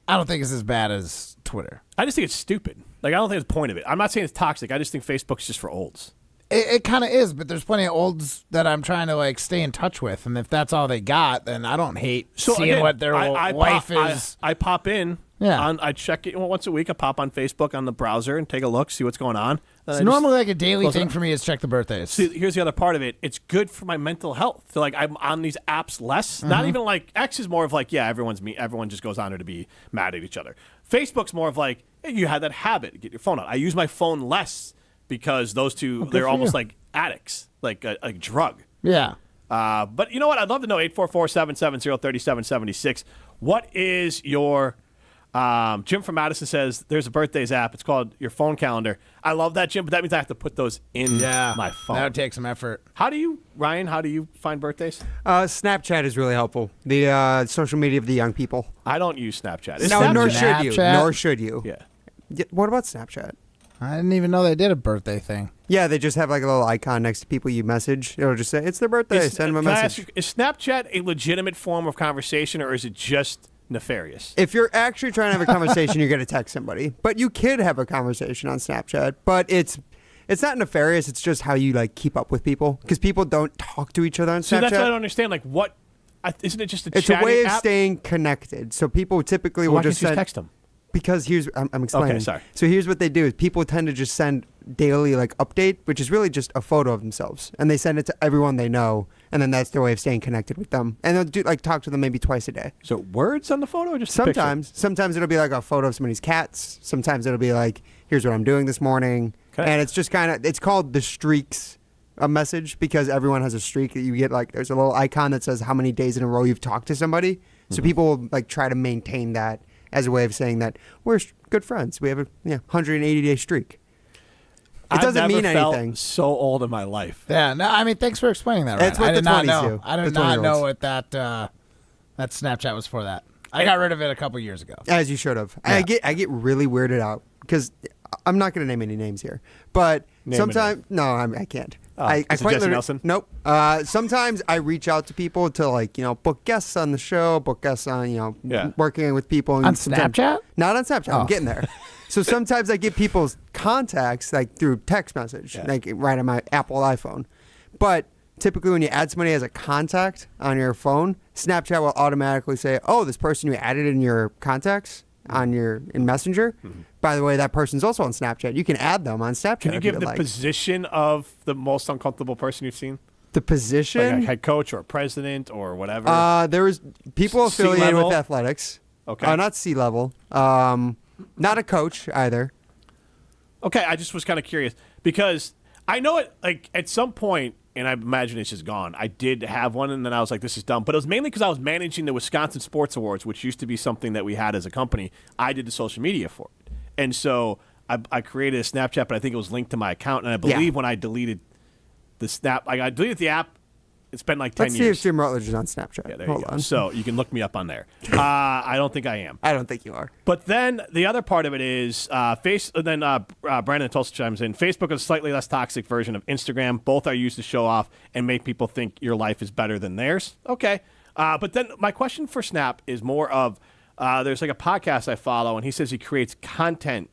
I don't think it's as bad as Twitter. I just think it's stupid. I don't think it's the point of it. I'm not saying it's toxic. I just think Facebook's just for olds. It kind of is, but there's plenty of olds that I'm trying to like stay in touch with, and if that's all they got, then I don't hate seeing again, what their life is. I pop in. Yeah. I check it once a week. I pop on Facebook on the browser and take a look, see what's going on. It's normally like a daily thing for me is check the birthdays. See, here's the other part of it. It's good for my mental health. So like I'm on these apps less. Not even like X is more of like, yeah, everyone just goes on there to be mad at each other. Facebook's more of like, hey, you had that habit. Get your phone out. I use my phone less because those two, they're almost like addicts, like a drug. Yeah. But you know what? I'd love to know 844-770-3776. What is your Jim from Madison says there's a birthdays app. It's called your phone calendar. I love that, Jim, but that means I have to put those in my phone. That would take some effort. Ryan, how do you find birthdays? Snapchat is really helpful. The social media of the young people. I don't use Snapchat. Nor should you. Nor should you. Yeah. What about Snapchat? I didn't even know they did a birthday thing. Yeah, they just have like a little icon next to people you message. It'll just say, it's their birthday. Send them a message. Is Snapchat a legitimate form of conversation, or is it just nefarious? If you're actually trying to have a conversation, you're going to text somebody. But you could have a conversation on Snapchat. But it's not nefarious. It's just how you like keep up with people. Because people don't talk to each other on Snapchat. See, that's what I don't understand. Like, what? Isn't it just It's a way of staying connected. So people typically will just send. Text them? Because I'm explaining. Okay, sorry. So here's what they do: is people tend to just send daily like update, which is really just a photo of themselves, and they send it to everyone they know, and then that's their way of staying connected with them. And they'll talk to them maybe twice a day. So words on the photo, or just sometimes it'll be like a photo of somebody's cats. Sometimes it'll be like, here's what I'm doing this morning, and it's just it's called the streaks. A message because everyone has a streak that you get. Like there's a little icon that says how many days in a row you've talked to somebody. So people will like try to maintain that as a way of saying that we're good friends. We have a 180-day streak. It doesn't mean anything. So old in my life. Yeah, no, I mean, thanks for explaining that. That's what I the did not 20s know. do. I did not know what that Snapchat was for. That I got rid of it a couple years ago. As you should have. Yeah. I get really weirded out because I'm not going to name any names here, but sometimes I can't. I quite Jesse Nelson? Nope. Sometimes I reach out to people to book guests on the show, book guests on working with people on Snapchat. Not on Snapchat. I'm getting there. So sometimes I get people's contacts like through text message, like right on my Apple iPhone. But typically when you add somebody as a contact on your phone, Snapchat will automatically say, "Oh, this person you added in your contacts in Messenger. By the way, that person's also on Snapchat. You can add them on Snapchat." Can you give the position of the most uncomfortable person you've seen? The position? Like a head coach or a president or whatever? There was people affiliated with athletics. Okay. Not C-level. Not a coach either. Okay, I just was kind of curious because I know it, like, at some point, and I imagine it's just gone, I did have one, and then I was like, this is dumb. But it was mainly because I was managing the Wisconsin Sports Awards, which used to be something that we had as a company. I did the social media for it. And so I created a Snapchat, but I think it was linked to my account. And I believe when I deleted the I deleted the app, it's been like 10 Let's years. see if Jim Rutledge is on Snapchat. Yeah, there Hold you go. on. So you can look me up on there. I don't think I am. I don't think you are. But then the other part of it is Brandon Tulsa chimes in. Facebook is a slightly less toxic version of Instagram. Both are used to show off and make people think your life is better than theirs. Okay. But then my question for Snap is more of there's like a podcast I follow, and he says he creates content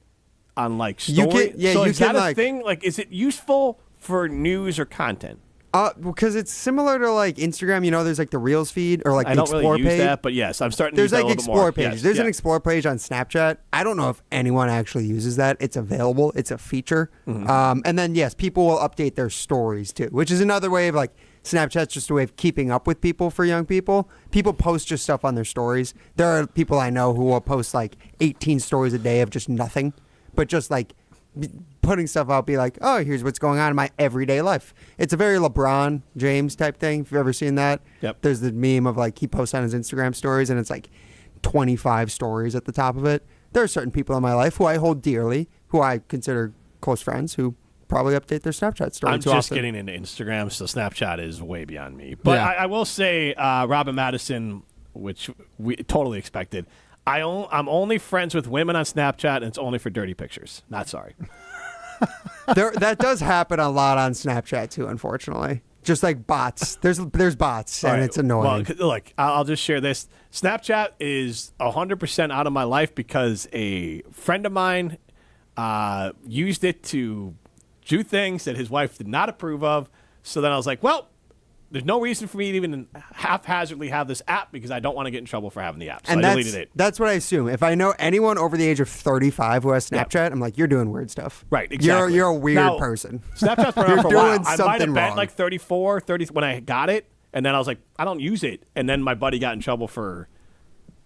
on like story. Is that a thing? Like, is it useful for news or content? Because it's similar to like Instagram, there's like the Reels feed or like I the don't Explore really use page. that, but yes, I'm starting to There's use that like a little bit more. Explore pages. Yes, There's an Explore page on Snapchat. I don't know if anyone actually uses that. It's available. It's a feature. And then yes, people will update their stories too, which is another way of like Snapchat's just a way of keeping up with people for young people. People post just stuff on their stories. There are people I know who will post like 18 stories a day of just nothing, but just like putting stuff out, be like, oh, here's what's going on in my everyday life. It's a very LeBron James type thing. If you've ever seen that, there's the meme of like he posts on his Instagram stories and it's like 25 stories at the top of it. There are certain people in my life who I hold dearly, who I consider close friends, who probably update their Snapchat story I'm too just often. getting into Instagram, so Snapchat is way beyond me. But I will say, Robin Madison, which we totally expected, I'm only friends with women on Snapchat, and it's only for dirty pictures. Not sorry. That does happen a lot on Snapchat too, unfortunately. Just like bots. There's bots, and it's annoying. Well, look, I'll just share this. Snapchat is 100% out of my life because a friend of mine used it to do things that his wife did not approve of. So then I was like, well, there's no reason for me to even haphazardly have this app because I don't want to get in trouble for having the app. So and I deleted it. That's what I assume. If I know anyone over the age of 35 who has Snapchat, I'm like, you're doing weird stuff. Right, exactly. You're a weird Now, person. Snapchat's been You're around for a doing while. I might something have been wrong. like 34, 30 when I got it, and then I was like, I don't use it. And then my buddy got in trouble for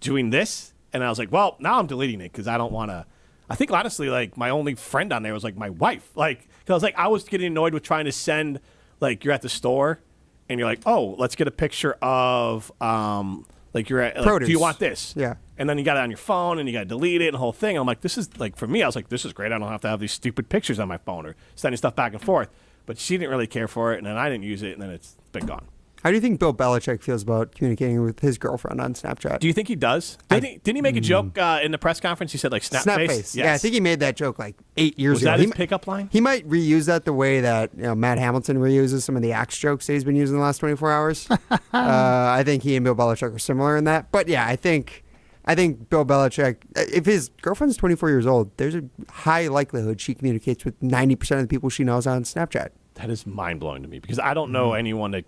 doing this, and I was like, well, now I'm deleting it because I don't want to. I think honestly, like my only friend on there was like my wife. Like, cause I was like, I was getting annoyed with trying to send, like, you're at the store, and you're like, oh, let's get a picture of, like you're at, like, do you want this? Yeah. And then you got it on your phone, and you got to delete it and the whole thing. And I'm like, this is like for me. I was like, this is great. I don't have to have these stupid pictures on my phone or sending stuff back and forth. But she didn't really care for it, and then I didn't use it, and then it's been gone. How do you think Bill Belichick feels about communicating with his girlfriend on Snapchat? Do you think he does? Didn't he make a joke in the press conference? He said like snap face. Yes. Yes. Yeah, I think he made that joke like 8 years Was ago. that his pickup line? He might reuse that the way that Matt Hamilton reuses some of the axe jokes that he's been using the last 24 hours. I think he and Bill Belichick are similar in that. But yeah, I think Bill Belichick, if his girlfriend's 24 years old, there's a high likelihood she communicates with 90% of the people she knows on Snapchat. That is mind blowing to me because I don't know anyone that,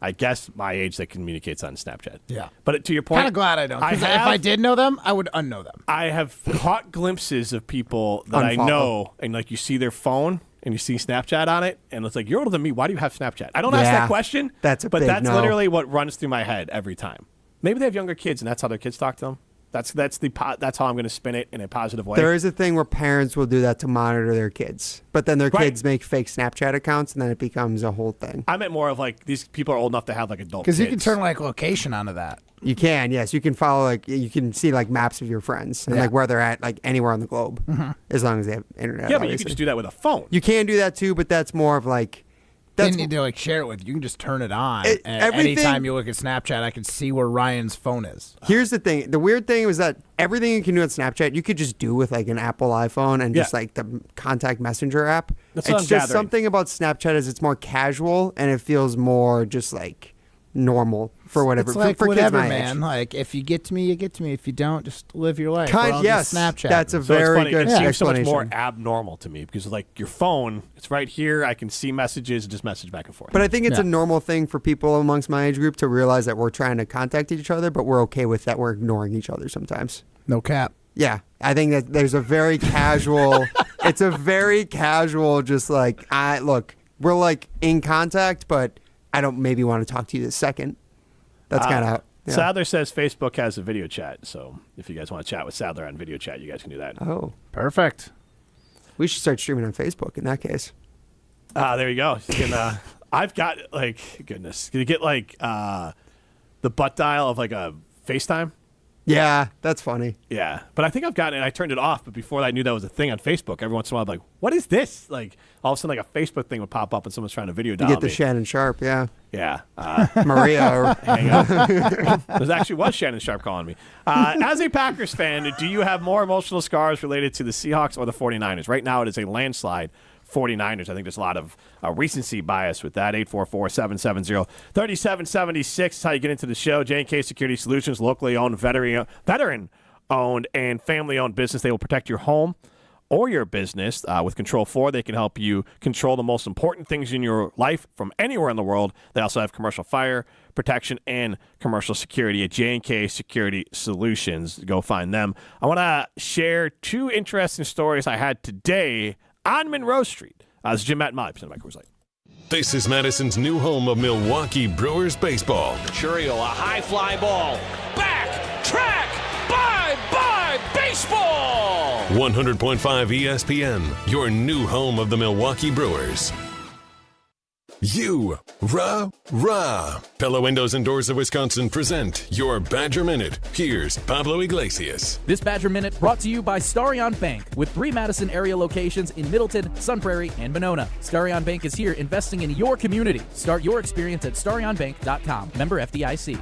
I guess my age, that communicates on Snapchat. Yeah. But to your point, Kind of glad I don't. Because if I did know them, I would unknow them. I have caught glimpses of people that I know, and like you see their phone and you see Snapchat on it, and it's like, you're older than me. Why do you have Snapchat? I don't ask that question. That's but big that's no. literally what runs through my head every time. Maybe they have younger kids, and that's how their kids talk to them. That's how I'm going to spin it in a positive way. There is a thing where parents will do that to monitor their kids, but then their kids make fake Snapchat accounts, and then it becomes a whole thing. I meant more of like these people are old enough to have like adult Because kids. you can turn like location onto that. You can, yes. You can follow, like, you can see like maps of your friends and like where they're at, like anywhere on the globe, as long as they have internet. Yeah, but you obviously. can just do that with a phone. You can do that too, but that's more of like. They need to like share it with you. You can just turn it on. And anytime you look at Snapchat, I can see where Ryan's phone is. Here's the thing. The weird thing was that everything you can do on Snapchat, you could just do with like an Apple iPhone and just like the contact messenger app. That's what It's I'm just gathering. something about Snapchat is it's more casual and it feels more just like normal for whatever. It's like for whatever, kids my age. man. Like if you get to me, you get to me. If you don't, just live your life. Kind- We're on yes, Snapchat. that's a So very it's funny. good It seems so much explanation. more abnormal to me because like your phone, it's right here. I can see messages and just message back and forth. But I think it's a normal thing for people amongst my age group to realize that we're trying to contact each other, but we're okay with that. We're ignoring each other sometimes. No cap. Yeah, I think that there's a very casual. It's a very casual, just like look, we're like in contact, but I don't maybe want to talk to you this second. That's kind of. Yeah. Sadler says Facebook has a video chat, so if you guys want to chat with Sadler on video chat, you guys can do that. Oh, perfect. We should start streaming on Facebook in that case. There you go. You can, I've got like goodness. Can you get like the butt dial of like a FaceTime? Yeah, that's funny. Yeah, but I think I've gotten it. I turned it off, but before I knew that was a thing on Facebook, every once in a while, I'd be like, "What is this?" Like all of a sudden, like a Facebook thing would pop up, and someone's trying to video You dial get the me. Shannon Sharp, yeah. Yeah, Maria. Hang on. There actually was Shannon Sharp calling me. As a Packers fan, do you have more emotional scars related to the Seahawks or the 49ers? Right now, it is a landslide 49ers. I think there's a lot of recency bias with that. 844-770-3776 is how you get into the show. J&K Security Solutions, locally owned, veteran-owned, and family-owned business. They will protect your home or your business. With Control 4, they can help you control the most important things in your life from anywhere in the world. They also have commercial fire protection and commercial security at J&K Security Solutions. Go find them. I want to share two interesting stories I had today on Monroe Street. This is Jim, Matt, and Molly, presented by Coors Light. This is Madison's new home of Milwaukee Brewers baseball. Churiel, a high fly ball. Back, track, bye, baseball! 100.5 ESPN, your new home of the Milwaukee Brewers. Rah. Pella Windows and Doors of Wisconsin present your Badger Minute. Here's Pablo Iglesias. This Badger Minute brought to you by Starion Bank with 3 Madison area locations in Middleton, Sun Prairie, and Monona. Starion Bank is here investing in your community. Start your experience at starionbank.com. Member FDIC.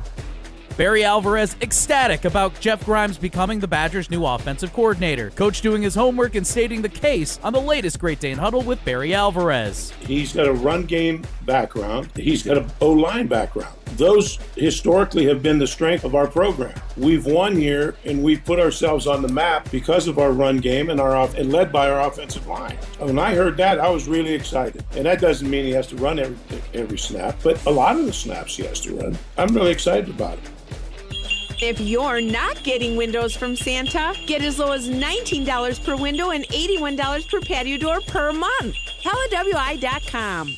Barry Alvarez ecstatic about Jeff Grimes becoming the Badgers' new offensive coordinator. Coach doing his homework and stating the case on the latest Great Dane Huddle with Barry Alvarez. He's got a run game background. He's got an O-line background. Those historically have been the strength of our program. We've won here, and we've put ourselves on the map because of our run game and led by our offensive line. When I heard that, I was really excited. And that doesn't mean he has to run every snap, but a lot of the snaps he has to run. I'm really excited about it. If you're not getting windows from Santa, get as low as $19 per window and $81 per patio door per month. HellaWI.com.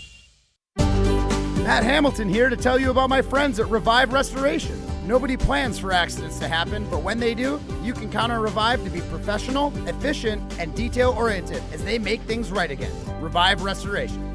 Matt Hamilton here to tell you about my friends at Revive Restoration. Nobody plans for accidents to happen, but when they do, you can count on Revive to be professional, efficient, and detail-oriented as they make things right again. Revive Restoration.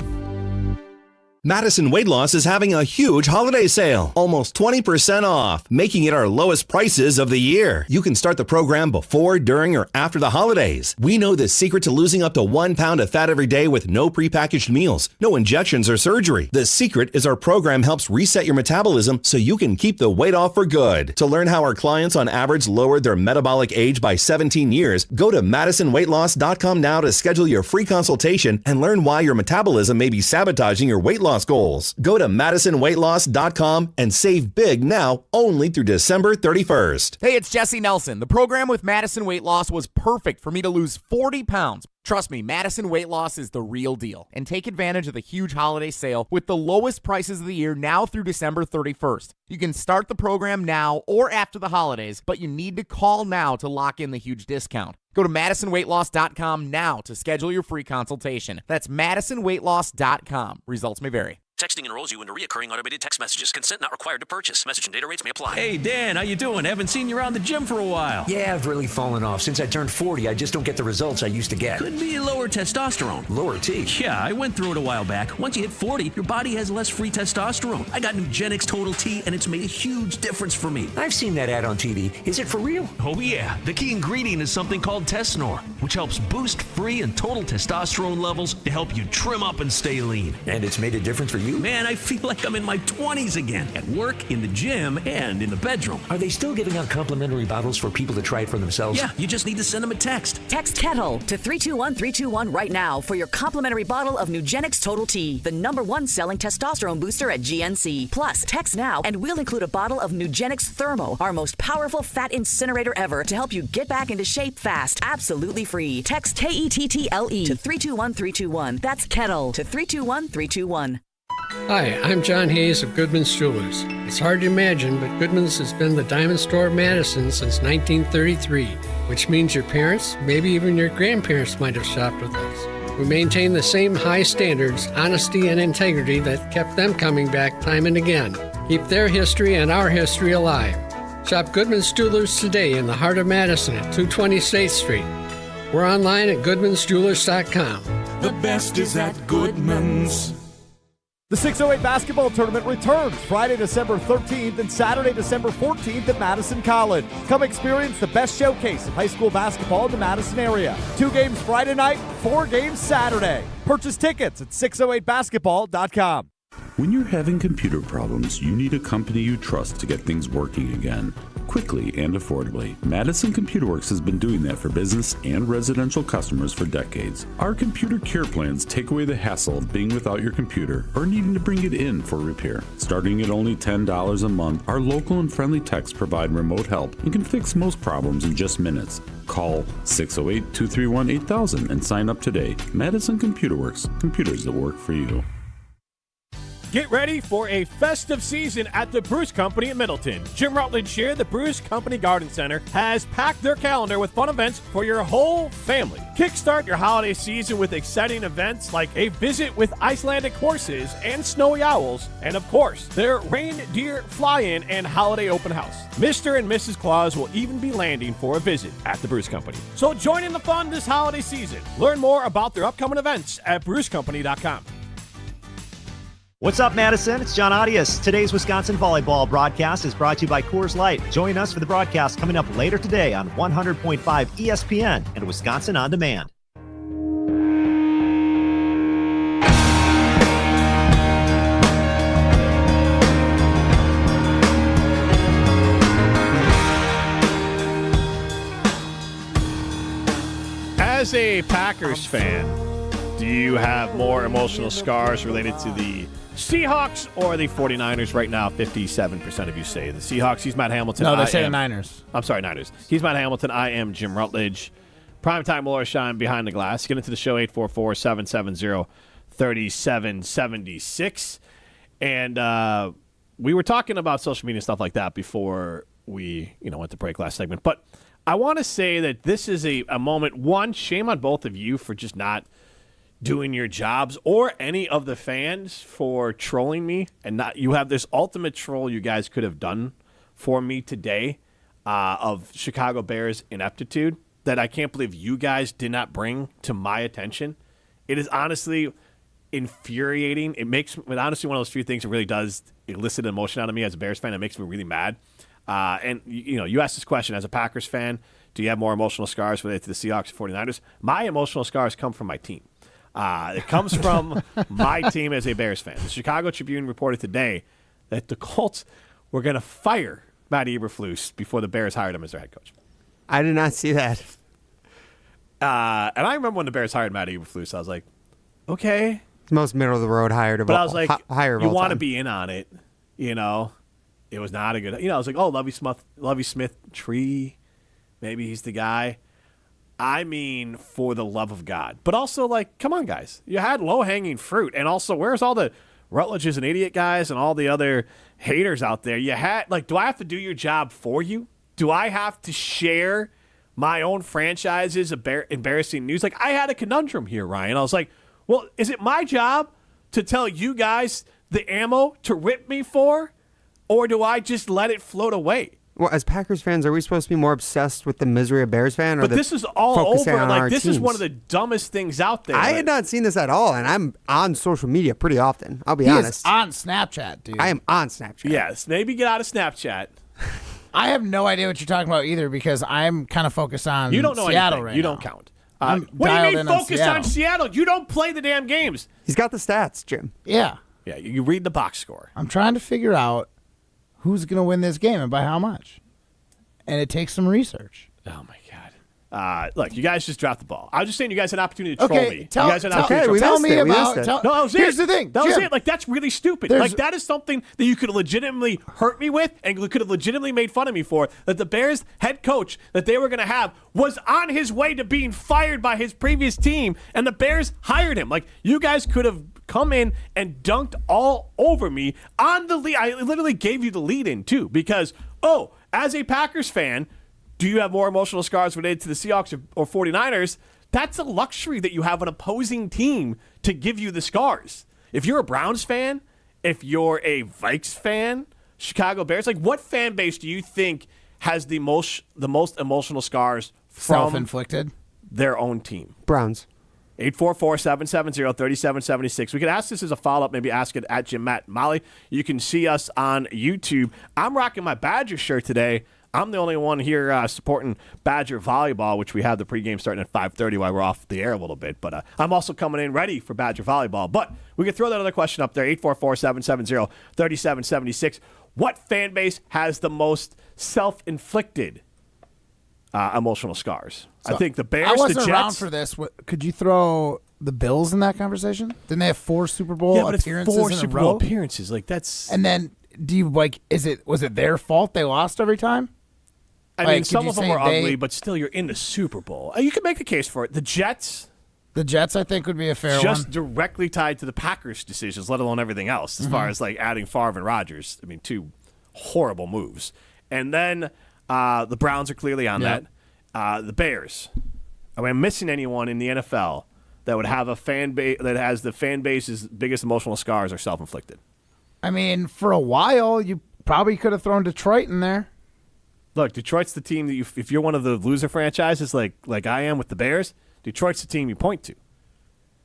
Madison Weight Loss is having a huge holiday sale, almost 20% off, making it our lowest prices of the year. You can start the program before, during, or after the holidays. We know the secret to losing up to 1 pound of fat every day with no prepackaged meals, no injections or surgery. The secret is our program helps reset your metabolism so you can keep the weight off for good. To learn how our clients on average lowered their metabolic age by 17 years, go to MadisonWeightLoss.com now to schedule your free consultation and learn why your metabolism may be sabotaging your weight loss goals. Go to MadisonWeightLoss.com and save big now only through December 31st. Hey, it's Jesse Nelson. The program with Madison Weight Loss was perfect for me to lose 40 pounds. Trust me, Madison Weight Loss is the real deal. And take advantage of the huge holiday sale with the lowest prices of the year now through December 31st. You can start the program now or after the holidays, but you need to call now to lock in the huge discount. Go to MadisonWeightLoss.com now to schedule your free consultation. That's MadisonWeightLoss.com. Results may vary. Texting enrolls you into recurring automated text messages. Consent not required to purchase. Message and data rates may apply. Hey, Dan, how you doing? Haven't seen you around the gym for a while. Yeah, I've really fallen off. Since I turned 40, I just don't get the results I used to get. Could be lower testosterone. Lower T? Yeah, I went through it a while back. Once you hit 40, your body has less free testosterone. I got Nugenix Total T, and it's made a huge difference for me. I've seen that ad on TV. Is it for real? Oh, yeah. The key ingredient is something called Tesnor, which helps boost free and total testosterone levels to help you trim up and stay lean. And it's made a difference for you? Man, I feel like I'm in my 20s again, at work, in the gym, and in the bedroom. Are they still giving out complimentary bottles for people to try it for themselves? Yeah, you just need to send them a text. Text Kettle to 321-321 right now for your complimentary bottle of Nugenix Total T, the #1 selling testosterone booster at GNC. Plus, text now and we'll include a bottle of Nugenix Thermo, our most powerful fat incinerator ever, to help you get back into shape fast, absolutely free. Text KETTLE to 321-321. That's Kettle to 321-321. Hi, I'm John Hayes of Goodman's Jewelers. It's hard to imagine, but Goodman's has been the diamond store of Madison since 1933, which means your parents, maybe even your grandparents might have shopped with us. We maintain the same high standards, honesty, and integrity that kept them coming back time and again. Keep their history and our history alive. Shop Goodman's Jewelers today in the heart of Madison at 220 State Street. We're online at goodmansjewelers.com. The best is at Goodman's. The 608 basketball tournament returns Friday, December 13th and Saturday, December 14th at Madison College. Come experience the best showcase of high school basketball in the Madison area. 2 games Friday night, 4 games Saturday. Purchase tickets at 608basketball.com. When you're having computer problems, you need a company you trust to get things working again, quickly and affordably. Madison Computer Works has been doing that for business and residential customers for decades. Our computer care plans take away the hassle of being without your computer or needing to bring it in for repair. Starting at only $10 a month, our local and friendly techs provide remote help and can fix most problems in just minutes. Call 608-231-8000 and sign up today. Madison Computer Works, computers that work for you. Get ready for a festive season at the Bruce Company in Middleton. Jim Rutledge here, the Bruce Company Garden Center, has packed their calendar with fun events for your whole family. Kickstart your holiday season with exciting events like a visit with Icelandic horses and snowy owls, and of course, their reindeer fly-in and holiday open house. Mr. and Mrs. Claus will even be landing for a visit at the Bruce Company. So join in the fun this holiday season. Learn more about their upcoming events at brucecompany.com. What's up, Madison? It's John Audius. Today's Wisconsin volleyball broadcast is brought to you by Coors Light. Join us for the broadcast coming up later today on 100.5 ESPN and Wisconsin On Demand. as a Packers fan, do you have more emotional scars related to the Seahawks or the 49ers right now? 57% of you say the Seahawks. He's Matt Hamilton. No, they say the Niners. I'm sorry, Niners. He's Matt Hamilton. I am Jim Rutledge. Primetime Laura Shine behind the glass. Get into the show, 844-770-3776. And we were talking about social media and stuff like that before we went to break last segment. But I want to say that this is a moment. One, shame on both of you for just not doing your jobs, or any of the fans for trolling me. And you have this ultimate troll you guys could have done for me today of Chicago Bears ineptitude that I can't believe you guys did not bring to my attention. It is honestly infuriating. It makes honestly one of those few things that really does elicit emotion out of me as a Bears fan. It makes me really mad. And you asked this question as a Packers fan, do you have more emotional scars related to the Seahawks and 49ers? My emotional scars come from my team. It comes from my team as a Bears fan. The Chicago Tribune reported today that the Colts were going to fire Matt Eberflus before the Bears hired him as their head coach. I did not see that. And I remember when the Bears hired Matt Eberflus, I was like, okay. It's the most middle-of-the-road hire of But all, I was like, hire of you all want to time. be in on it, It was not a good, I was like, oh, Lovie Smith tree, maybe he's the guy. I mean, for the love of God. But also, like, come on, guys. You had low-hanging fruit. And also, where's all the Rutledge is an idiot guys and all the other haters out there? You had, like, do I have to do your job for you? Do I have to share my own franchise's embarrassing news? Like, I had a conundrum here, Ryan. I was like, well, is it my job to tell you guys the ammo to rip me for? Or do I just let it float away? Well, as Packers fans, are we supposed to be more obsessed with the misery of Bears fan? Or But this is all over. Like, this is one of the. the dumbest things out there. I had not seen this at all, and I'm on social media pretty often. I'll be He honest. is on Snapchat, dude. I am on Snapchat. Yes, maybe get out of Snapchat. I have no idea what you're talking about either because I'm kind of focused on You don't know Seattle anything. right You now. don't count. I'm What do you dialed mean in on focus on Seattle? You don't play the damn games. He's got the stats, Jim. Yeah. Yeah, you read the box score. I'm trying to figure out who's going to win this game and by how much. And it takes some research. Oh, my God. Look, you guys just dropped the ball. I was just saying you guys had an opportunity to troll me. Tell you guys had an opportunity to me troll about. No, that was it. Here's the thing. That was Jim, it. Like, that's really stupid. Like, that is something that you could legitimately hurt me with and could have legitimately made fun of me for. That the Bears head coach that they were going to have was on his way to being fired by his previous team, and the Bears hired him. Like, you guys could have come in and dunked all over me on the lead. I literally gave you the lead in, too, because, as a Packers fan, do you have more emotional scars related to the Seahawks or 49ers? That's a luxury that you have an opposing team to give you the scars. If you're a Browns fan, if you're a Vikes fan, Chicago Bears, like what fan base do you think has the most emotional scars from self-inflicted their own team? Browns. 844-770-3776. We could ask this as a follow-up, maybe ask it at Jim, Matt, Molly. You can see us on YouTube. I'm rocking my Badger shirt today. I'm the only one here supporting Badger volleyball, which we have the pregame starting at 5:30 while we're off the air a little bit. But I'm also coming in ready for Badger volleyball. But we can throw that other question up there, 844-770-3776. What fan base has the most self-inflicted emotional scars? So, I think the Bears, I wasn't the Jets. around for this. Could you throw the Bills in that conversation? Didn't they have 4 Super Bowl appearances it's 4 in Super a row? Bowl appearances. Like that's. And then do you was it their fault they lost every time? I mean, some of them were ugly, but still, you're in the Super Bowl. You can make a case for it. The Jets, I think, would be a fair just one. directly tied to the Packers' decisions, let alone everything else, as far as like adding Favre and Rodgers. I mean, 2 horrible moves. And then the Browns are clearly on that. The Bears. Am I missing anyone in the NFL that would have a fan base that has the fan base's biggest emotional scars are self-inflicted? I mean, for a while, you probably could have thrown Detroit in there. Look, Detroit's the team that if you're one of the loser franchises like I am with the Bears, Detroit's the team you point to.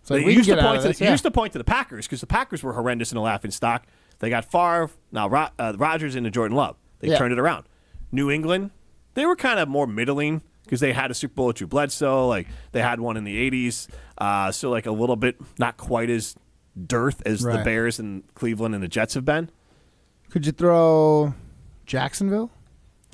So you used to point to the Packers because the Packers were horrendous in a laughing stock. They got Favre, now Rodgers into Jordan Love. They turned it around. New England, they were kind of more middling because they had a Super Bowl with Drew Bledsoe. Like they had one in the 80s. So like a little bit not quite as dearth as the Bears and Cleveland and the Jets have been. Could you throw Jacksonville?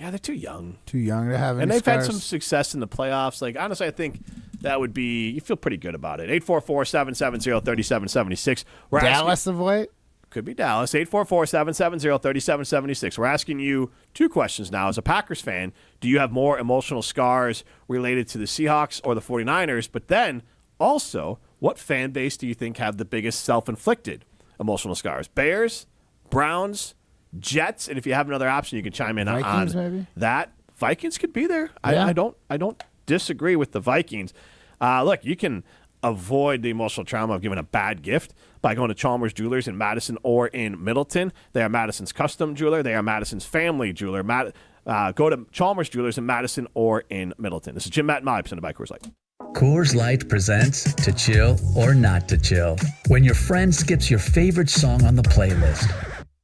Yeah, they're too young. Too young to have any And they've scars. had some success in the playoffs. Like honestly, I think that would be, you feel pretty good about it. 844-770-3776. Dallas of late? Could be Dallas. 844-770-3776. We're asking you two questions now. As a Packers fan, do you have more emotional scars related to the Seahawks or the 49ers? But then also, what fan base do you think have the biggest self-inflicted emotional scars? Bears, Browns, Jets, and if you have another option, you can chime in Vikings, on maybe? that. Vikings could be there. Yeah. I don't disagree with the Vikings. Look, you can avoid the emotional trauma of giving a bad gift by going to Chalmers Jewelers in Madison or in Middleton. They are Madison's custom jeweler. They are Madison's family jeweler. Go to Chalmers Jewelers in Madison or in Middleton. This is Jim, Matt, and Molly, presented by Coors Light. Coors Light presents To Chill or Not to Chill. When your friend skips your favorite song on the playlist.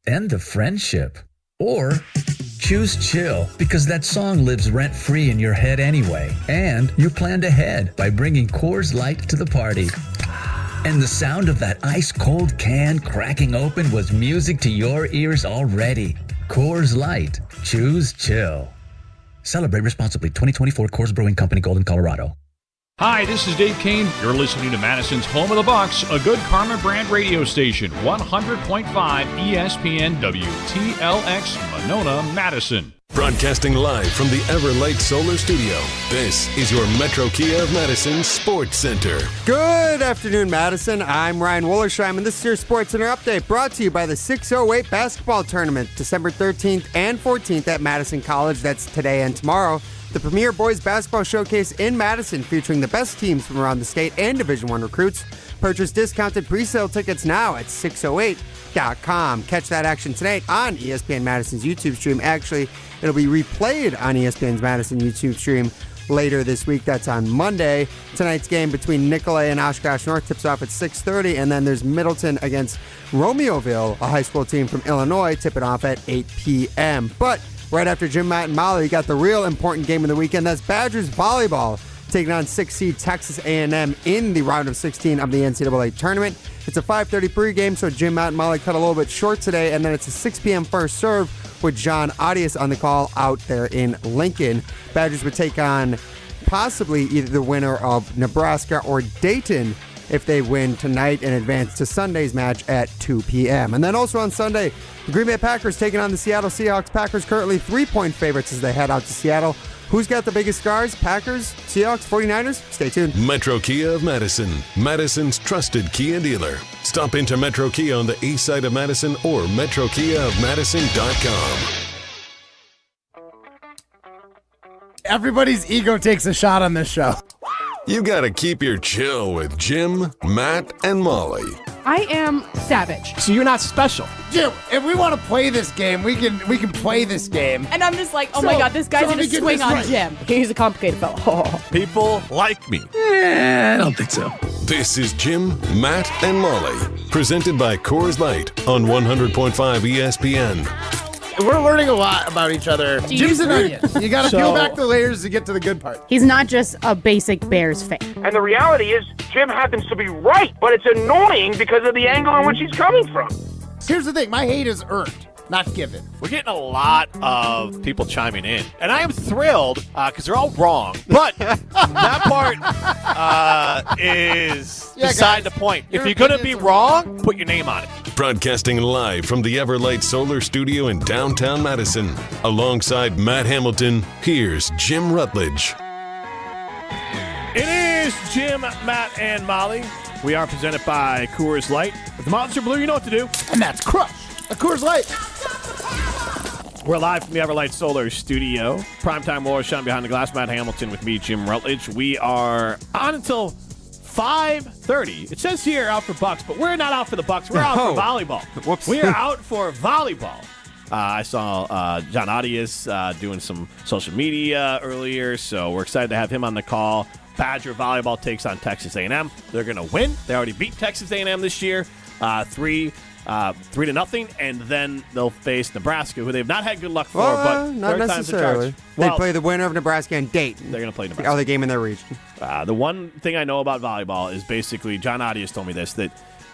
End the friendship. Or choose chill because that song lives rent-free in your head anyway. And you planned ahead by bringing Coors Light to the party. And the sound of that ice-cold can cracking open was music to your ears already. Coors Light. Choose chill. Celebrate responsibly. 2024 Coors Brewing Company, Golden, Colorado. Hi, this is Dave Kane. You're listening to Madison's Home of the Bucks, a good Karma brand radio station, 100.5 ESPN WTLX, Monona, Madison. Broadcasting live from the Everlight Solar Studio, this is your Metro Kia of Madison Sports Center. Good afternoon, Madison. I'm Ryan Wollersheim, and this is your Sports Center update brought to you by the 608 Basketball Tournament, December 13th and 14th at Madison College. That's today and tomorrow. The premier boys basketball showcase in Madison featuring the best teams from around the state and Division I recruits. Purchase discounted presale tickets now at 608.com. Catch that action tonight on ESPN Madison's YouTube stream. Actually, it'll be replayed on ESPN's Madison YouTube stream later this week. That's on Monday. Tonight's game between Nicolay and Oshkosh North tips off at 6:30, and then there's Middleton against Romeoville, a high school team from Illinois, tipping off at 8 p.m. But right after Jim, Matt, and Molly, you got the real important game of the weekend. That's Badgers volleyball taking on 6th seed Texas A&M in the round of 16 of the NCAA tournament. It's a 5:30 pregame, so Jim, Matt, and Molly cut a little bit short today, and then it's a 6 p.m. first serve with John Audius on the call out there in Lincoln. Badgers would take on possibly either the winner of Nebraska or Dayton if they win tonight and advance to Sunday's match at 2 p.m. And then also on Sunday, the Green Bay Packers taking on the Seattle Seahawks. Packers currently 3-point favorites as they head out to Seattle. Who's got the biggest scars? Packers, Seahawks, 49ers? Stay tuned. Metro Kia of Madison, Madison's trusted Kia dealer. Stop into Metro Kia on the east side of Madison or metrokiaofmadison.com. Everybody's ego takes a shot on this show. You gotta keep your chill with Jim, Matt, and Molly. I am savage. So you're not special. Jim, if we want to play this game, we can play this game. And I'm just like, oh my God, this guy's gonna swing on Jim. He's a complicated fellow. Oh. People like me. I don't think so. This is Jim, Matt, and Molly. Presented by Coors Light on 100.5 ESPN. We're learning a lot about each other. Jim's an onion. You got to peel back the layers to get to the good part. He's not just a basic Bears fan. And the reality is, Jim happens to be right, but it's annoying because of the angle in which he's coming from. Here's the thing. My hate is earned, not given. We're getting a lot of people chiming in, and I am thrilled because they're all wrong. But that part is beside the point. If you're going to be wrong, put your name on it. Broadcasting live from the Everlight Solar Studio in downtown Madison. Alongside Matt Hamilton, here's Jim Rutledge. It is Jim, Matt, and Molly. We are presented by Coors Light. With the Monster Blue, you know what to do. And that's Crush, a Coors Light. We're live from the Everlight Solar Studio. Primetime Laura Sean behind the glass. Matt Hamilton with me, Jim Rutledge. We are on until 5:30. It says here out for Bucks, but we're not out for the Bucks. We're out for volleyball. Whoops. We are out for volleyball. I saw John Audius doing some social media earlier, so we're excited to have him on the call. Badger volleyball takes on Texas A&M. They're going to win. They already beat Texas A&M this year, 3-0, and then they'll face Nebraska, who they've not had good luck for, but not necessarily. They play the winner of Nebraska and Dayton. They're going to play Nebraska. The other game in their region. The one thing I know about volleyball is basically, John Audius told me this, that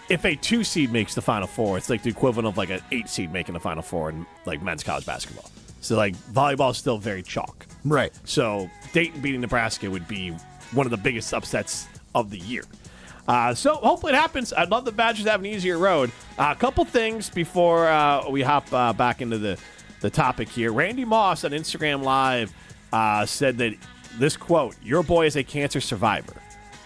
if a 2 seed makes the Final Four, it's like the equivalent of like an 8 seed making the Final Four in like men's college basketball. So like volleyball is still very chalk. Right. So Dayton beating Nebraska would be one of the biggest upsets of the year. So hopefully it happens. I'd love the Badgers to have an easier road. A couple things before we hop back into the topic here. Randy Moss on Instagram Live said that this quote, "Your boy is a cancer survivor."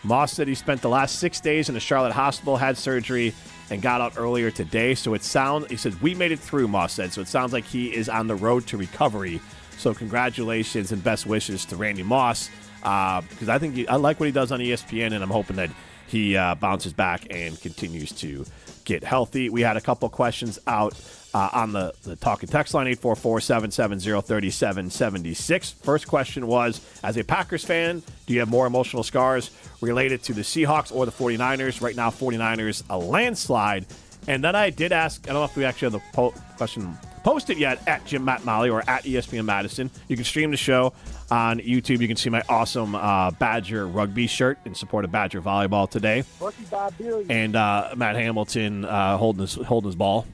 Moss said he spent the last 6 days in a Charlotte hospital, had surgery, and got out earlier today. So he said, "We made it through," Moss said. So it sounds like he is on the road to recovery. So congratulations and best wishes to Randy Moss, because I like what he does on ESPN, and I'm hoping that he bounces back and continues to get healthy. We had a couple questions out on the talk and text line, 844-770-3776. First question was, as a Packers fan, do you have more emotional scars related to the Seahawks or the 49ers? Right now, 49ers, a landslide. And then I did ask, I don't know if we actually have the question posted yet, at Jim Matt Molly or at ESPN Madison. You can stream the show on YouTube. You can see my awesome Badger rugby shirt in support of Badger volleyball today. And Matt Hamilton holding his ball.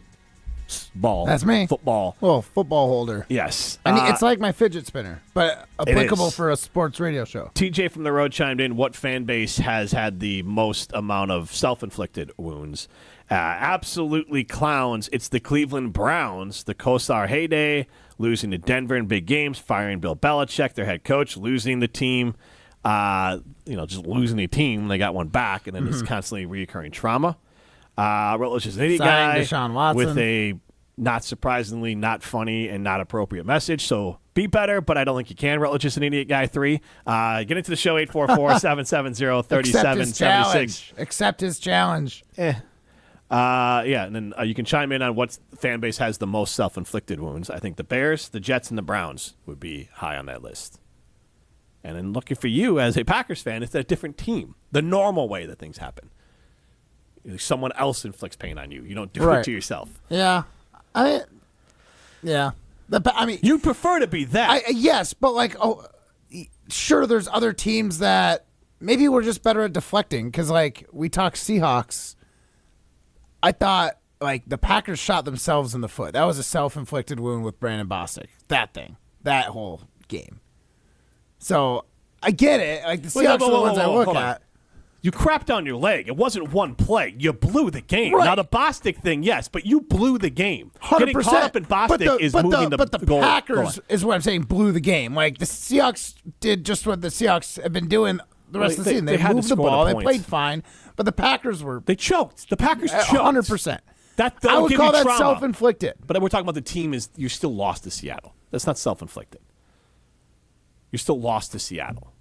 That's me. Football. Well, football holder. Yes. It's like my fidget spinner, but applicable for a sports radio show. TJ from the road chimed in, what fan base has had the most amount of self-inflicted wounds? Absolutely clowns. It's the Cleveland Browns. The Kosar heyday, losing to Denver in big games, firing Bill Belichick, their head coach, losing the team, just losing the team. They got one back, and then it's constantly reoccurring trauma. Rutledge is an idiot guy Deshaun Watson with a, not surprisingly, not funny and not appropriate message. So be better, but I don't think you can. Rutledge is an idiot guy 3. Get into the show, 844-770-3776. Accept his challenge. And then you can chime in on what fan base has the most self-inflicted wounds. I think the Bears, the Jets, and the Browns would be high on that list. And then looking for you as a Packers fan, it's a different team. The normal way that things happen. Someone else inflicts pain on you. You don't do it to yourself. Yeah. Yeah. You prefer to be that. Yes, but sure, there's other teams that maybe we're just better at deflecting because, we talk Seahawks. I thought, the Packers shot themselves in the foot. That was a self-inflicted wound with Brandon Bostic. That whole game. So, I get it. The Seahawks are the ones I look at. You crapped on your leg. It wasn't one play. You blew the game. Right. Now, the Bostic thing, yes, but you blew the game. 100%. Getting caught up in Bostic is moving the goal. But the Packers is what I'm saying, blew the game. The Seahawks did just what the Seahawks have been doing the rest of the season. They moved the ball. They played fine. But the Packers were... They choked. The Packers choked. 100%. I would call that self-inflicted. But we're talking about the team is you still lost to Seattle. That's not self-inflicted. You're still lost to Seattle.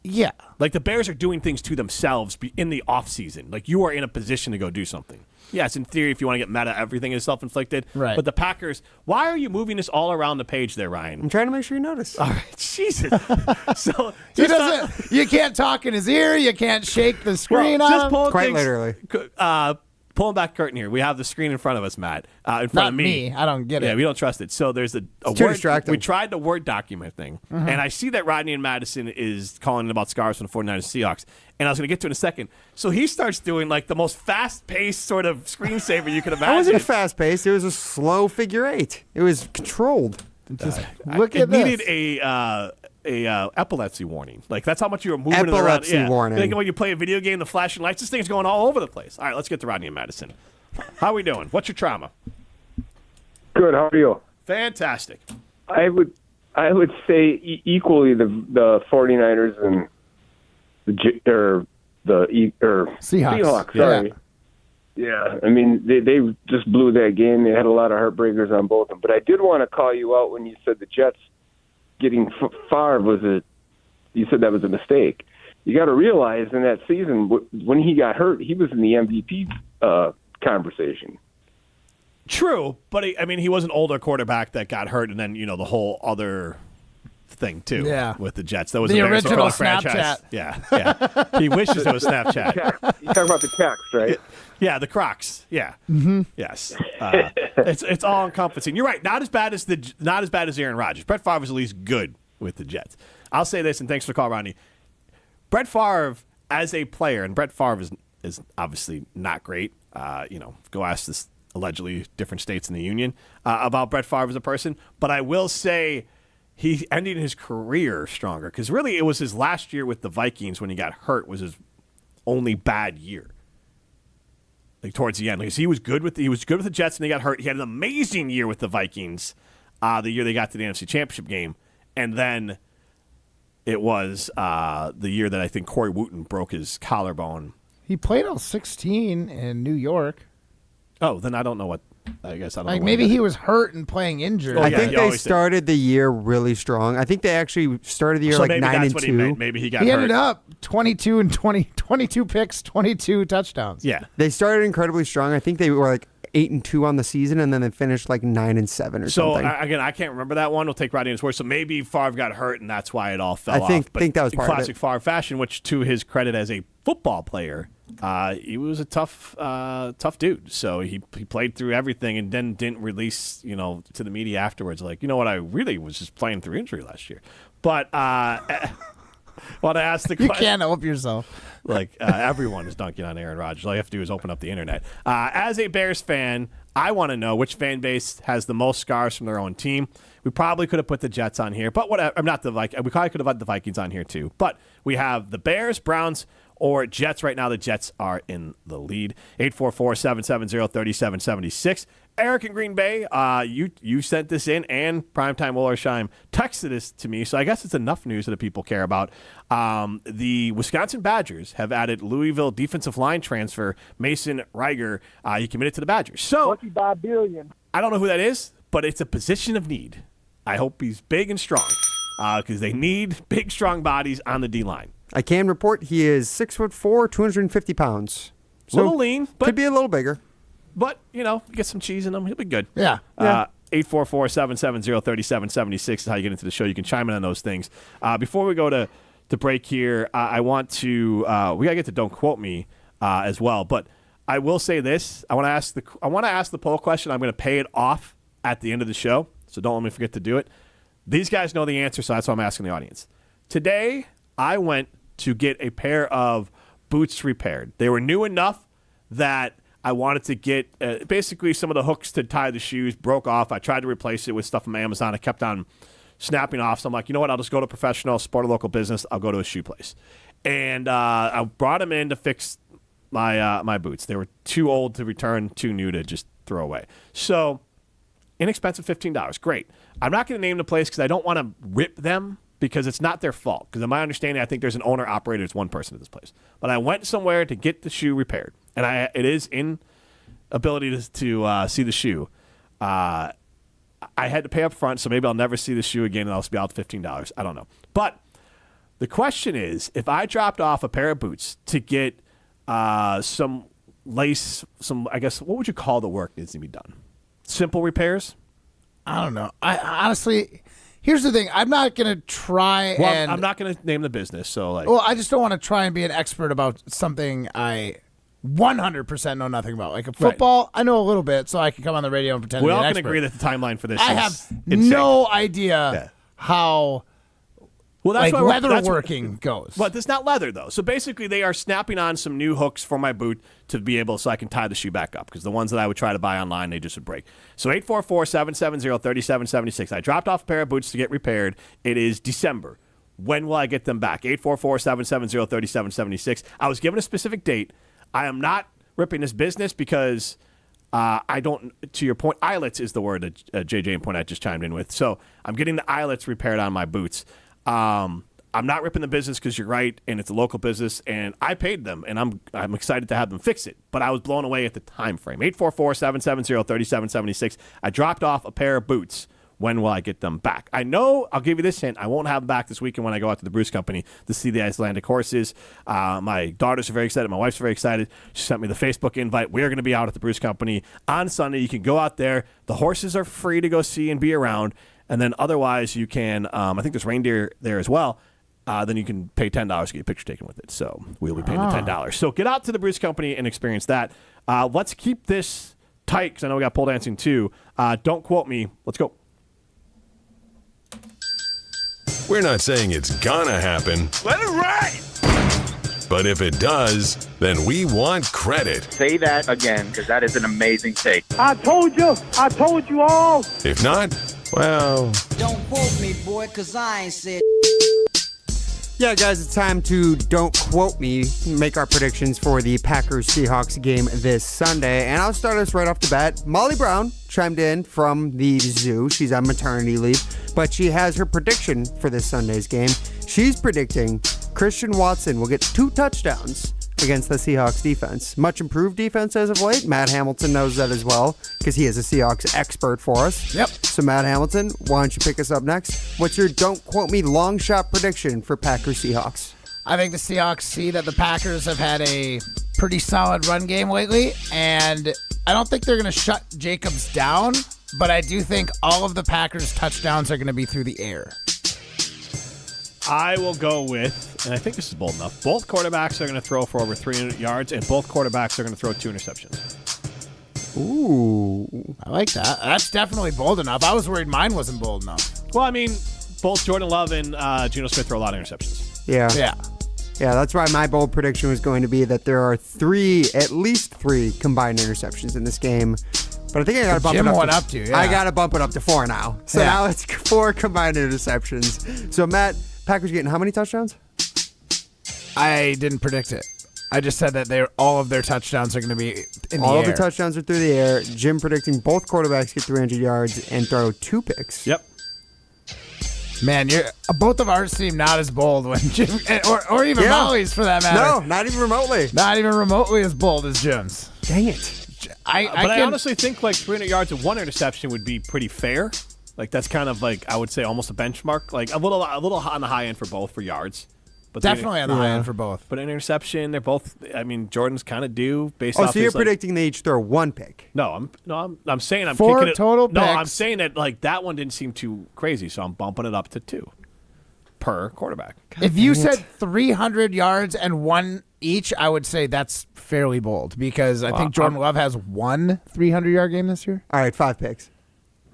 Yeah. The Bears are doing things to themselves in the offseason. You are in a position to go do something. Yes, in theory, if you want to get meta, everything is self-inflicted. Right. But the Packers, why are you moving this all around the page there, Ryan? I'm trying to make sure you notice. All right, Jesus. So you can't talk in his ear. You can't shake the screen on him. Quite literally. Pulling back curtain here. We have the screen in front of us, Matt. In front of me. I don't get it. Yeah, we don't trust it. So there's a too word. distracting. We tried the Word document thing, and I see that Rodney and Madison is calling about scars from the 49ers Seahawks, and I was going to get to it in a second. So he starts doing the most fast-paced sort of screensaver you could imagine. It wasn't fast-paced. It was a slow figure 8. It was controlled. Look at this. It needed a epilepsy warning. That's how much you were moving it around. Epilepsy warning. When you play a video game, the flashing lights, this thing's going all over the place. All right, let's get to Rodney and Madison. How are we doing? What's your trauma? Good. How are you? Fantastic. I would say equally the 49ers and the Seahawks. Sorry. Yeah. They just blew that game. They had a lot of heartbreakers on both of them. But I did want to call you out when you said the Jets getting Favre you said that was a mistake. You got to realize in that season when he got hurt, he was in the MVP conversation. True, but he was an older quarterback that got hurt, and then the whole other thing too. Yeah. With the Jets, that was the embarrassing original for the franchise. Snapchat. Yeah. He wishes it was Snapchat. You talking about the text, right? Yeah, the Crocs. Yeah. Yes. It's all encompassing. You're right. Not as bad as Aaron Rodgers. Brett Favre was at least good with the Jets. I'll say this, and thanks for the call, Ronnie. Brett Favre as a player, and Brett Favre is obviously not great. Go ask this allegedly different states in the union about Brett Favre as a person. But I will say he ended his career stronger because really it was his last year with the Vikings when he got hurt was his only bad year. Like towards the end, because he was good with the Jets and he got hurt. He had an amazing year with the Vikings, the year they got to the NFC Championship game, and then it was the year that I think Corey Wooten broke his collarbone. He played all 16 in New York. Oh, then I don't know what. I guess I don't know. Like maybe he was hurt and playing injured. I think they started the year really strong. I think they actually started the year like 9-2. Maybe he got He hurt. ended up 22 and 22 picks, 22 touchdowns. Yeah. They started incredibly strong. I think they were like 8-2 on the season, and then they finished like 9-7 or something. So again, I can't remember that one. We'll take Rodney in his word. So maybe Favre got hurt, and that's why it all fell off. I think But that was in part of classic it. Favre fashion, which to his credit as a football player, he was a tough dude. So he played through everything, and then didn't release to the media afterwards. Like, you know what? I really was just playing through injury last year. But want to ask the You question. can't help yourself. Like everyone is dunking on Aaron Rodgers. All you have to do is open up the internet. As a Bears fan, I want to know which fan base has the most scars from their own team. We probably could have put the Jets on here, but whatever. I'm not the Vikings. We probably could have had the Vikings on here too. But we have the Bears, Browns, or Jets. Right now, the Jets are in the lead. 844-770-3776. Eric in Green Bay, you sent this in, and Primetime Wollersheim texted this to me, so I guess it's enough news that people care about. The Wisconsin Badgers have added Louisville defensive line transfer Mason Reiger. He committed to the Badgers. So $25 billion. I don't know who that is, but it's a position of need. I hope he's big and strong because they need big, strong bodies on the D-line. I can report he is 6'4", 250 pounds. So, a little lean, but could be a little bigger. But, get some cheese in him. He'll be good. Yeah. 844-770-3776 is how you get into the show. You can chime in on those things. Before we go to break here, I want to we got to get to Don't Quote Me as well. But I will say this. I want to ask the poll question. I'm going to pay it off at the end of the show, so don't let me forget to do it. These guys know the answer, so that's why I'm asking the audience. Today, I went to get a pair of boots repaired. They were new enough that I wanted to get basically some of the hooks to tie the shoes broke off. I tried to replace it with stuff from Amazon. I kept on snapping off. So I'm like, you know what? I'll just go to professional, support a local business. I'll go to a shoe place. And I brought them in to fix my boots. They were too old to return, too new to just throw away. So inexpensive, $15. Great. I'm not going to name the place because I don't want to rip them because it's not their fault. Because in my understanding, I think there's an owner-operator. There's one person at this place. But I went somewhere to get the shoe repaired. And it is in ability to see the shoe. I had to pay up front, so maybe I'll never see the shoe again, and I'll be out $15. I don't know. But the question is, if I dropped off a pair of boots to get some lace, I guess, what would you call the work that needs to be done? Simple repairs? I don't know. I honestly, here's the thing. I'm not going to try Well, I'm not going to name the business, so like. Well, I just don't want to try and be an expert about something I 100% know nothing about. Like football, I know a little bit, so I can come on the radio and pretend to be an expert. We all can agree that the timeline for this I is have insane. no idea how that's why leatherworking goes. But it's not leather, though. So basically, they are snapping on some new hooks for my boot to be able so I can tie the shoe back up because the ones that I would try to buy online, they just would break. So 844-770-3776. I dropped off a pair of boots to get repaired. It is December. When will I get them back? 844-770-3776. I was given a specific date. I am not ripping this business because I don't, to your point, eyelets is the word that JJ and Poinette just chimed in with. So I'm getting the eyelets repaired on my boots. I'm not ripping the business because you're right, and it's a local business, and I paid them, and I'm excited to have them fix it. But I was blown away at the time frame. 844-770-3776. I dropped off a pair of boots. When will I get them back? I know, I'll give you this hint, I won't have them back this weekend when I go out to the Bruce Company to see the Icelandic horses. My daughters are very excited. My wife's very excited. She sent me the Facebook invite. We're going to be out at the Bruce Company on Sunday. You can go out there. The horses are free to go see and be around. And then otherwise you can, I think there's reindeer there as well. Then you can pay $10 to get a picture taken with it. So we'll be paying the $10. So get out to the Bruce Company and experience that. Let's keep this tight because I know we got pole dancing too. Don't quote me. Let's go. We're not saying it's gonna happen. Let it ride! But if it does, then we want credit. Say that again, because that is an amazing take. I told you all. If not, well, don't quote me, boy, cause I ain't said. Yeah, guys, it's time to don't quote me, make our predictions for the Packers-Seahawks game this Sunday. And I'll start us right off the bat. Molly Brown chimed in from the zoo. She's on maternity leave, but she has her prediction for this Sunday's game. She's predicting Christian Watson will get 2 touchdowns against the Seahawks defense. Much improved defense as of late. Matt Hamilton knows that as well because he is a Seahawks expert for us. Yep. So Matt Hamilton, why don't you pick us up next? What's your don't quote me long shot prediction for Packers Seahawks? I think the Seahawks see that the Packers have had a pretty solid run game lately, and I don't think they're going to shut Jacobs down, but I do think all of the Packers touchdowns are going to be through the air. I will go with, and I think this is bold enough, both quarterbacks are going to throw for over 300 yards, and both quarterbacks are going to throw 2 interceptions. Ooh. I like that. That's definitely bold enough. I was worried mine wasn't bold enough. Well, I mean, both Jordan Love and Geno Smith throw a lot of interceptions. Yeah. Yeah, that's why my bold prediction was going to be that there are at least three combined interceptions in this game. But I think I got to bump it up to. I got to bump it up to 4 now. So now it's 4 combined interceptions. So Matt, Packers getting how many touchdowns? I didn't predict it. I just said that all of their touchdowns are going to be in the air. All of the touchdowns are through the air. Jim predicting both quarterbacks get 300 yards and throw 2 picks. Yep. Man, both of ours seem not as bold when Jim, or even Molly's for that matter. No, not even remotely. Not even remotely as bold as Jim's. Dang it. I honestly think like 300 yards and 1 interception would be pretty fair. Like that's kind of like I would say almost a benchmark. Like a little on the high end for both for yards. But definitely on the high end for both. But an interception, they're both. I mean, Jordan's kind of due based off. Oh, so you're predicting they each throw 1 pick? No, I'm saying I'm 4 kicking it. total picks. No, I'm saying that like that one didn't seem too crazy, so I'm bumping it up to 2 per quarterback. If you said 300 yards and 1 each, I would say that's fairly bold because I think Jordan Love has 1 300-yard game this year. All right, 5 picks.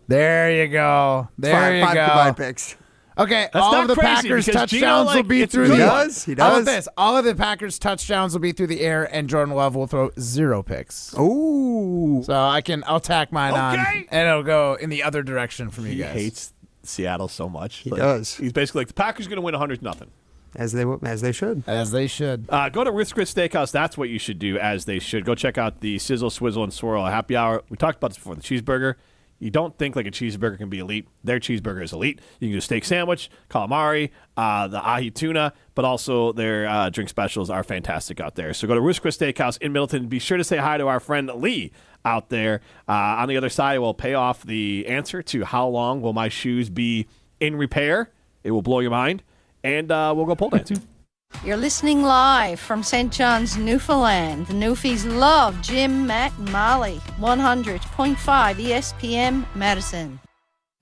There you go. There you go. 5 combined picks. Okay, That's all not of the crazy Packers because touchdowns will be through the air. He does. How about this? All of the Packers touchdowns will be through the air, and Jordan Love will throw 0 picks. Ooh. So I'll tack mine on, and it'll go in the other direction from you guys. He hates Seattle so much. He does. He's basically like the Packers are going to win 100-0. As they should. As they should. Go to Ruth's Chris Steakhouse. That's what you should do, as they should. Go check out the Sizzle, Swizzle, and Swirl happy hour. We talked about this before, the cheeseburger. You don't think like a cheeseburger can be elite. Their cheeseburger is elite. You can do a steak sandwich, calamari, the ahi tuna, but also their drink specials are fantastic out there. So go to Ruth's Chris Steakhouse in Middleton. Be sure to say hi to our friend Lee out there. On the other side, we'll pay off the answer to how long will my shoes be in repair. It will blow your mind. And we'll go pole dancing. You're listening live from St. John's, Newfoundland. The Newfies love Jim, Matt, and Molly. 100.5 ESPN Madison.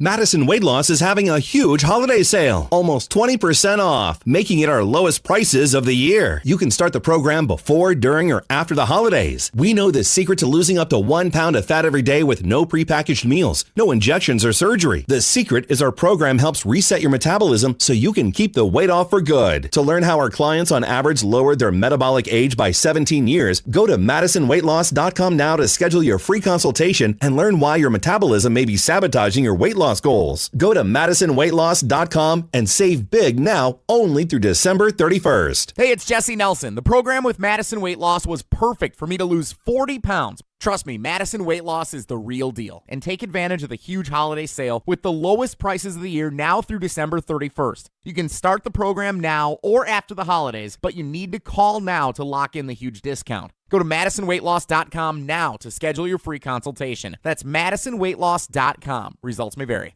Madison Weight Loss is having a huge holiday sale, almost 20% off, making it our lowest prices of the year. You can start the program before, during, or after the holidays. We know the secret to losing up to 1 pound of fat every day with no prepackaged meals, no injections or surgery. The secret is our program helps reset your metabolism so you can keep the weight off for good. To learn how our clients on average lowered their metabolic age by 17 years, go to MadisonWeightLoss.com now to schedule your free consultation and learn why your metabolism may be sabotaging your weight loss goals. Go to MadisonWeightLoss.com and save big now only through December 31st. Hey, it's Jesse Nelson. The program with Madison Weight Loss was perfect for me to lose 40 pounds. Trust me, Madison Weight Loss is the real deal. And take advantage of the huge holiday sale with the lowest prices of the year now through December 31st. You can start the program now or after the holidays, but you need to call now to lock in the huge discount. Go to MadisonWeightLoss.com now to schedule your free consultation. That's MadisonWeightLoss.com. Results may vary.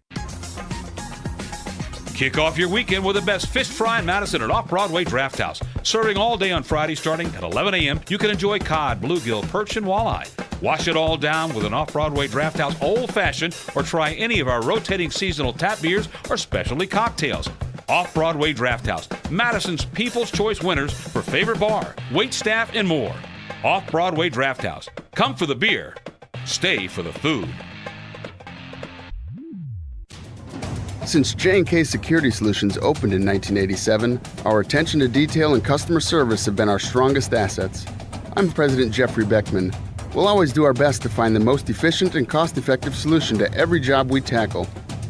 Kick off your weekend with the best Phish Fry in Madison at Off-Broadway Draft House. Serving all day on Friday starting at 11 a.m., you can enjoy cod, bluegill, perch, and walleye. Wash it all down with an Off-Broadway Draft House old-fashioned or try any of our rotating seasonal tap beers or specialty cocktails. Off-Broadway Draft House, Madison's People's Choice winners for favorite bar, wait staff, and more. Off-Broadway Draft House. Come for the beer. Stay for the food. Since J&K Security Solutions opened in 1987, our attention to detail and customer service have been our strongest assets. I'm President Jeffrey Beckman. We'll always do our best to find the most efficient and cost-effective solution to every job we tackle.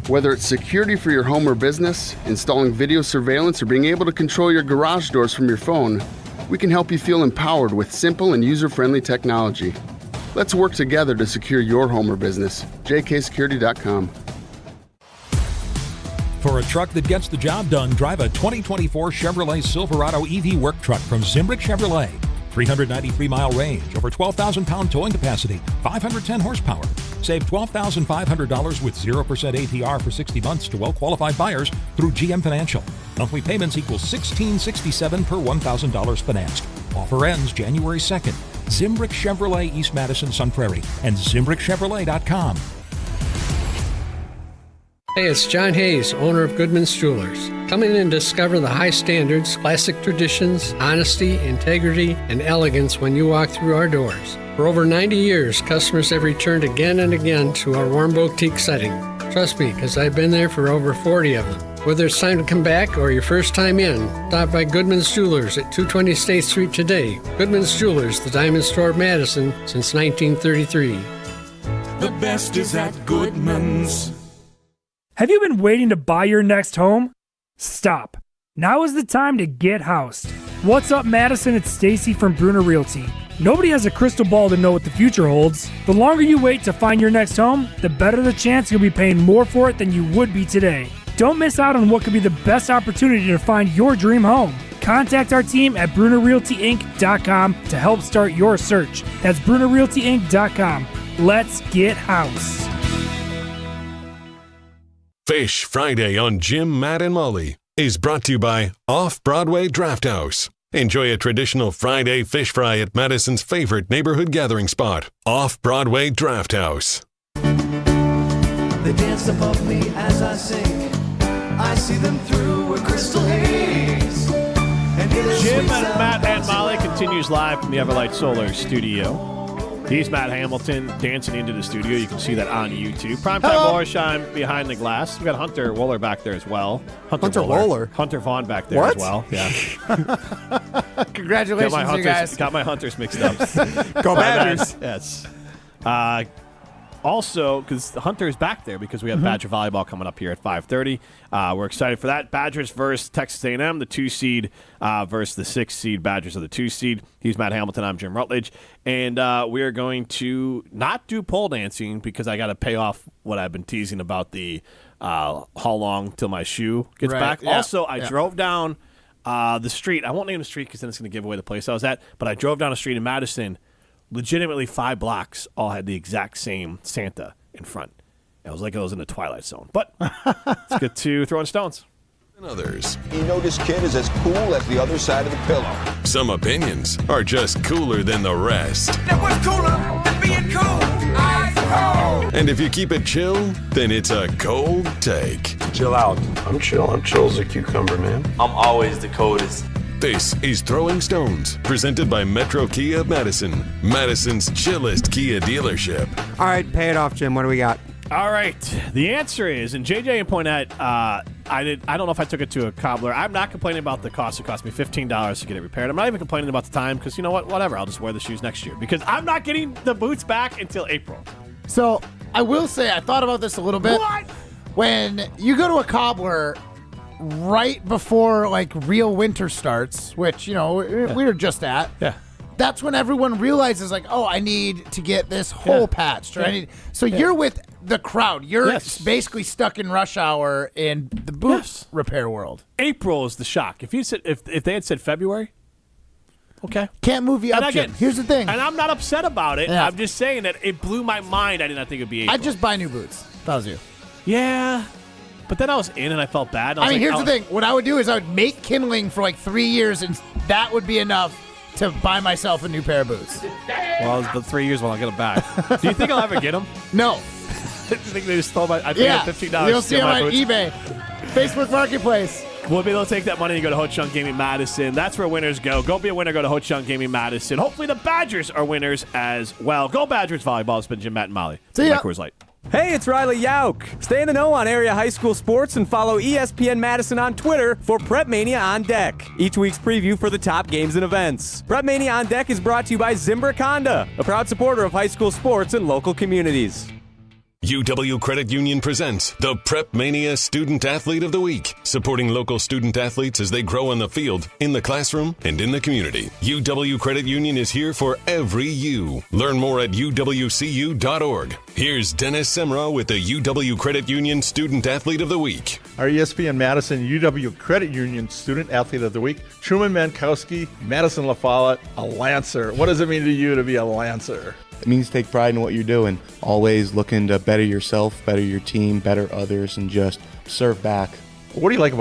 Whether it's security for your home or business, installing video surveillance, or being able to control your garage doors from your phone, we can help you feel empowered with simple and user-friendly technology. Let's work together to secure your home or business. jksecurity.com. For a truck that gets the job done, drive a 2024 Chevrolet Silverado EV work truck from Zimbrick Chevrolet. 393-mile range, over 12,000-pound towing capacity, 510 horsepower. Save $12,500 with 0% APR for 60 months to well-qualified buyers through GM Financial. Monthly payments equal $1,667 per $1,000 financed. Offer ends January 2nd. Zimbrick Chevrolet, East Madison, Sun Prairie, and ZimbrickChevrolet.com. Hey, it's John Hayes, owner of Goodman's Jewelers. Come in and discover the high standards, classic traditions, honesty, integrity, and elegance when you walk through our doors. For over 90 years, customers have returned again and again to our warm boutique setting. Trust me, because I've been there for over 40 of them. Whether it's time to come back or your first time in, stop by Goodman's Jewelers at 220 State Street today. Goodman's Jewelers, the Diamond Store of Madison since 1933. The best is at Goodman's. Have you been waiting to buy your next home? Stop. Now is the time to get housed. What's up, Madison? It's Stacy from Bruner Realty. Nobody has a crystal ball to know what the future holds. The longer you wait to find your next home, the better the chance you'll be paying more for it than you would be today. Don't miss out on what could be the best opportunity to find your dream home. Contact our team at BrunerRealtyInc.com to help start your search. That's BrunerRealtyInc.com. Let's get housed. Phish Friday on Jim, Matt, and Molly is brought to you by Off-Broadway Draft House. Enjoy a traditional Friday fish fry at Madison's favorite neighborhood gathering spot, Off-Broadway Draft House. They dance above me as I sing. I see them through a crystal haze. Jim and Matt and Molly continues live from the Everlight Solar Studio. He's Matt Hamilton dancing into the studio. You can see that on YouTube. Primetime Morishime behind the glass. We got Hunter Wohler back there as well. Hunter Wohler? Hunter Vaughn back there as well. Yeah. Congratulations, you guys. Got my Hunters mixed up. Go Badgers. Yes. Also, because Hunter is back there because we have Badger volleyball coming up here at 5:30. We're excited for that. Badgers versus Texas A&M, the 2 seed versus the 6 seed. Badgers are the 2 seed. He's Matt Hamilton. I'm Jim Rutledge. And we are going to not do pole dancing because I got to pay off what I've been teasing about the how long till my shoe gets back. Yeah. Also, I drove down the street. I won't name the street because then it's going to give away the place I was at. But I drove down a street in Madison. Legitimately 5 blocks all had the exact same Santa in front. It was like it was in the Twilight Zone. But let's get to throwing stones. And others. You know this kid is as cool as the other side of the pillow. Some opinions are just cooler than the rest. That was cooler than being cool. Ice cold. And if you keep it chill, then it's a cold take. Chill out. I'm chill. I'm chill as a cucumber, man. I'm always the coldest. This is Throwing Stones, presented by Metro Kia of Madison, Madison's chillest Kia dealership. All right, pay it off, Jim. What do we got? All right. The answer is, and JJ and Poinette, I don't know if I took it to a cobbler. I'm not complaining about the cost. It cost me $15 to get it repaired. I'm not even complaining about the time because you know what? Whatever. I'll just wear the shoes next year because I'm not getting the boots back until April. So I will say I thought about this a little bit. What? When you go to a cobbler right before like real winter starts, which we were just at. Yeah. That's when everyone realizes like, oh, I need to get this hole patched. Or you're with the crowd. You're basically stuck in rush hour in the boot repair world. April is the shock. If you said if they had said February, okay, can't move you up. Here's the thing, and I'm not upset about it. Yeah. I'm just saying that it blew my mind. I did not think it'd be April. I'd just buy new boots. If that was you. Yeah. But then I was in and I felt bad. Here's the thing. What I would do is I would make kindling for like 3 years, and that would be enough to buy myself a new pair of boots. Well, the 3 years when I'll get them back. Do you think I'll ever get them? No. I think they just stole my. I think I had $15. You'll see them on eBay, Facebook Marketplace. We'll be able to take that money and go to Ho Chunk Gaming Madison. That's where winners go. Go be a winner. Go to Ho Chunk Gaming Madison. Hopefully the Badgers are winners as well. Go Badgers volleyball. It's been Jim, Matt, and Molly. See ya. Coors Light. Hey, it's Riley Yauk. Stay in the know on area high school sports and follow ESPN Madison on Twitter for Prep Mania on Deck, each week's preview for the top games and events. Prep Mania on Deck is brought to you by Zimbrick Honda, a proud supporter of high school sports and local communities. UW Credit Union presents the Prep Mania Student Athlete of the Week, supporting local student athletes as they grow on the field, in the classroom, and in the community. UW Credit Union is here for every U. Learn more at uwcu.org. Here's Dennis Semra with the UW Credit Union Student Athlete of the Week. Our ESPN Madison UW Credit Union Student Athlete of the Week, Truman Mankowski, Madison La Follette, a Lancer. What does it mean to you to be a Lancer? It means take pride in what you're doing. Always looking to better yourself, better your team, better others, and just serve back. What do you like about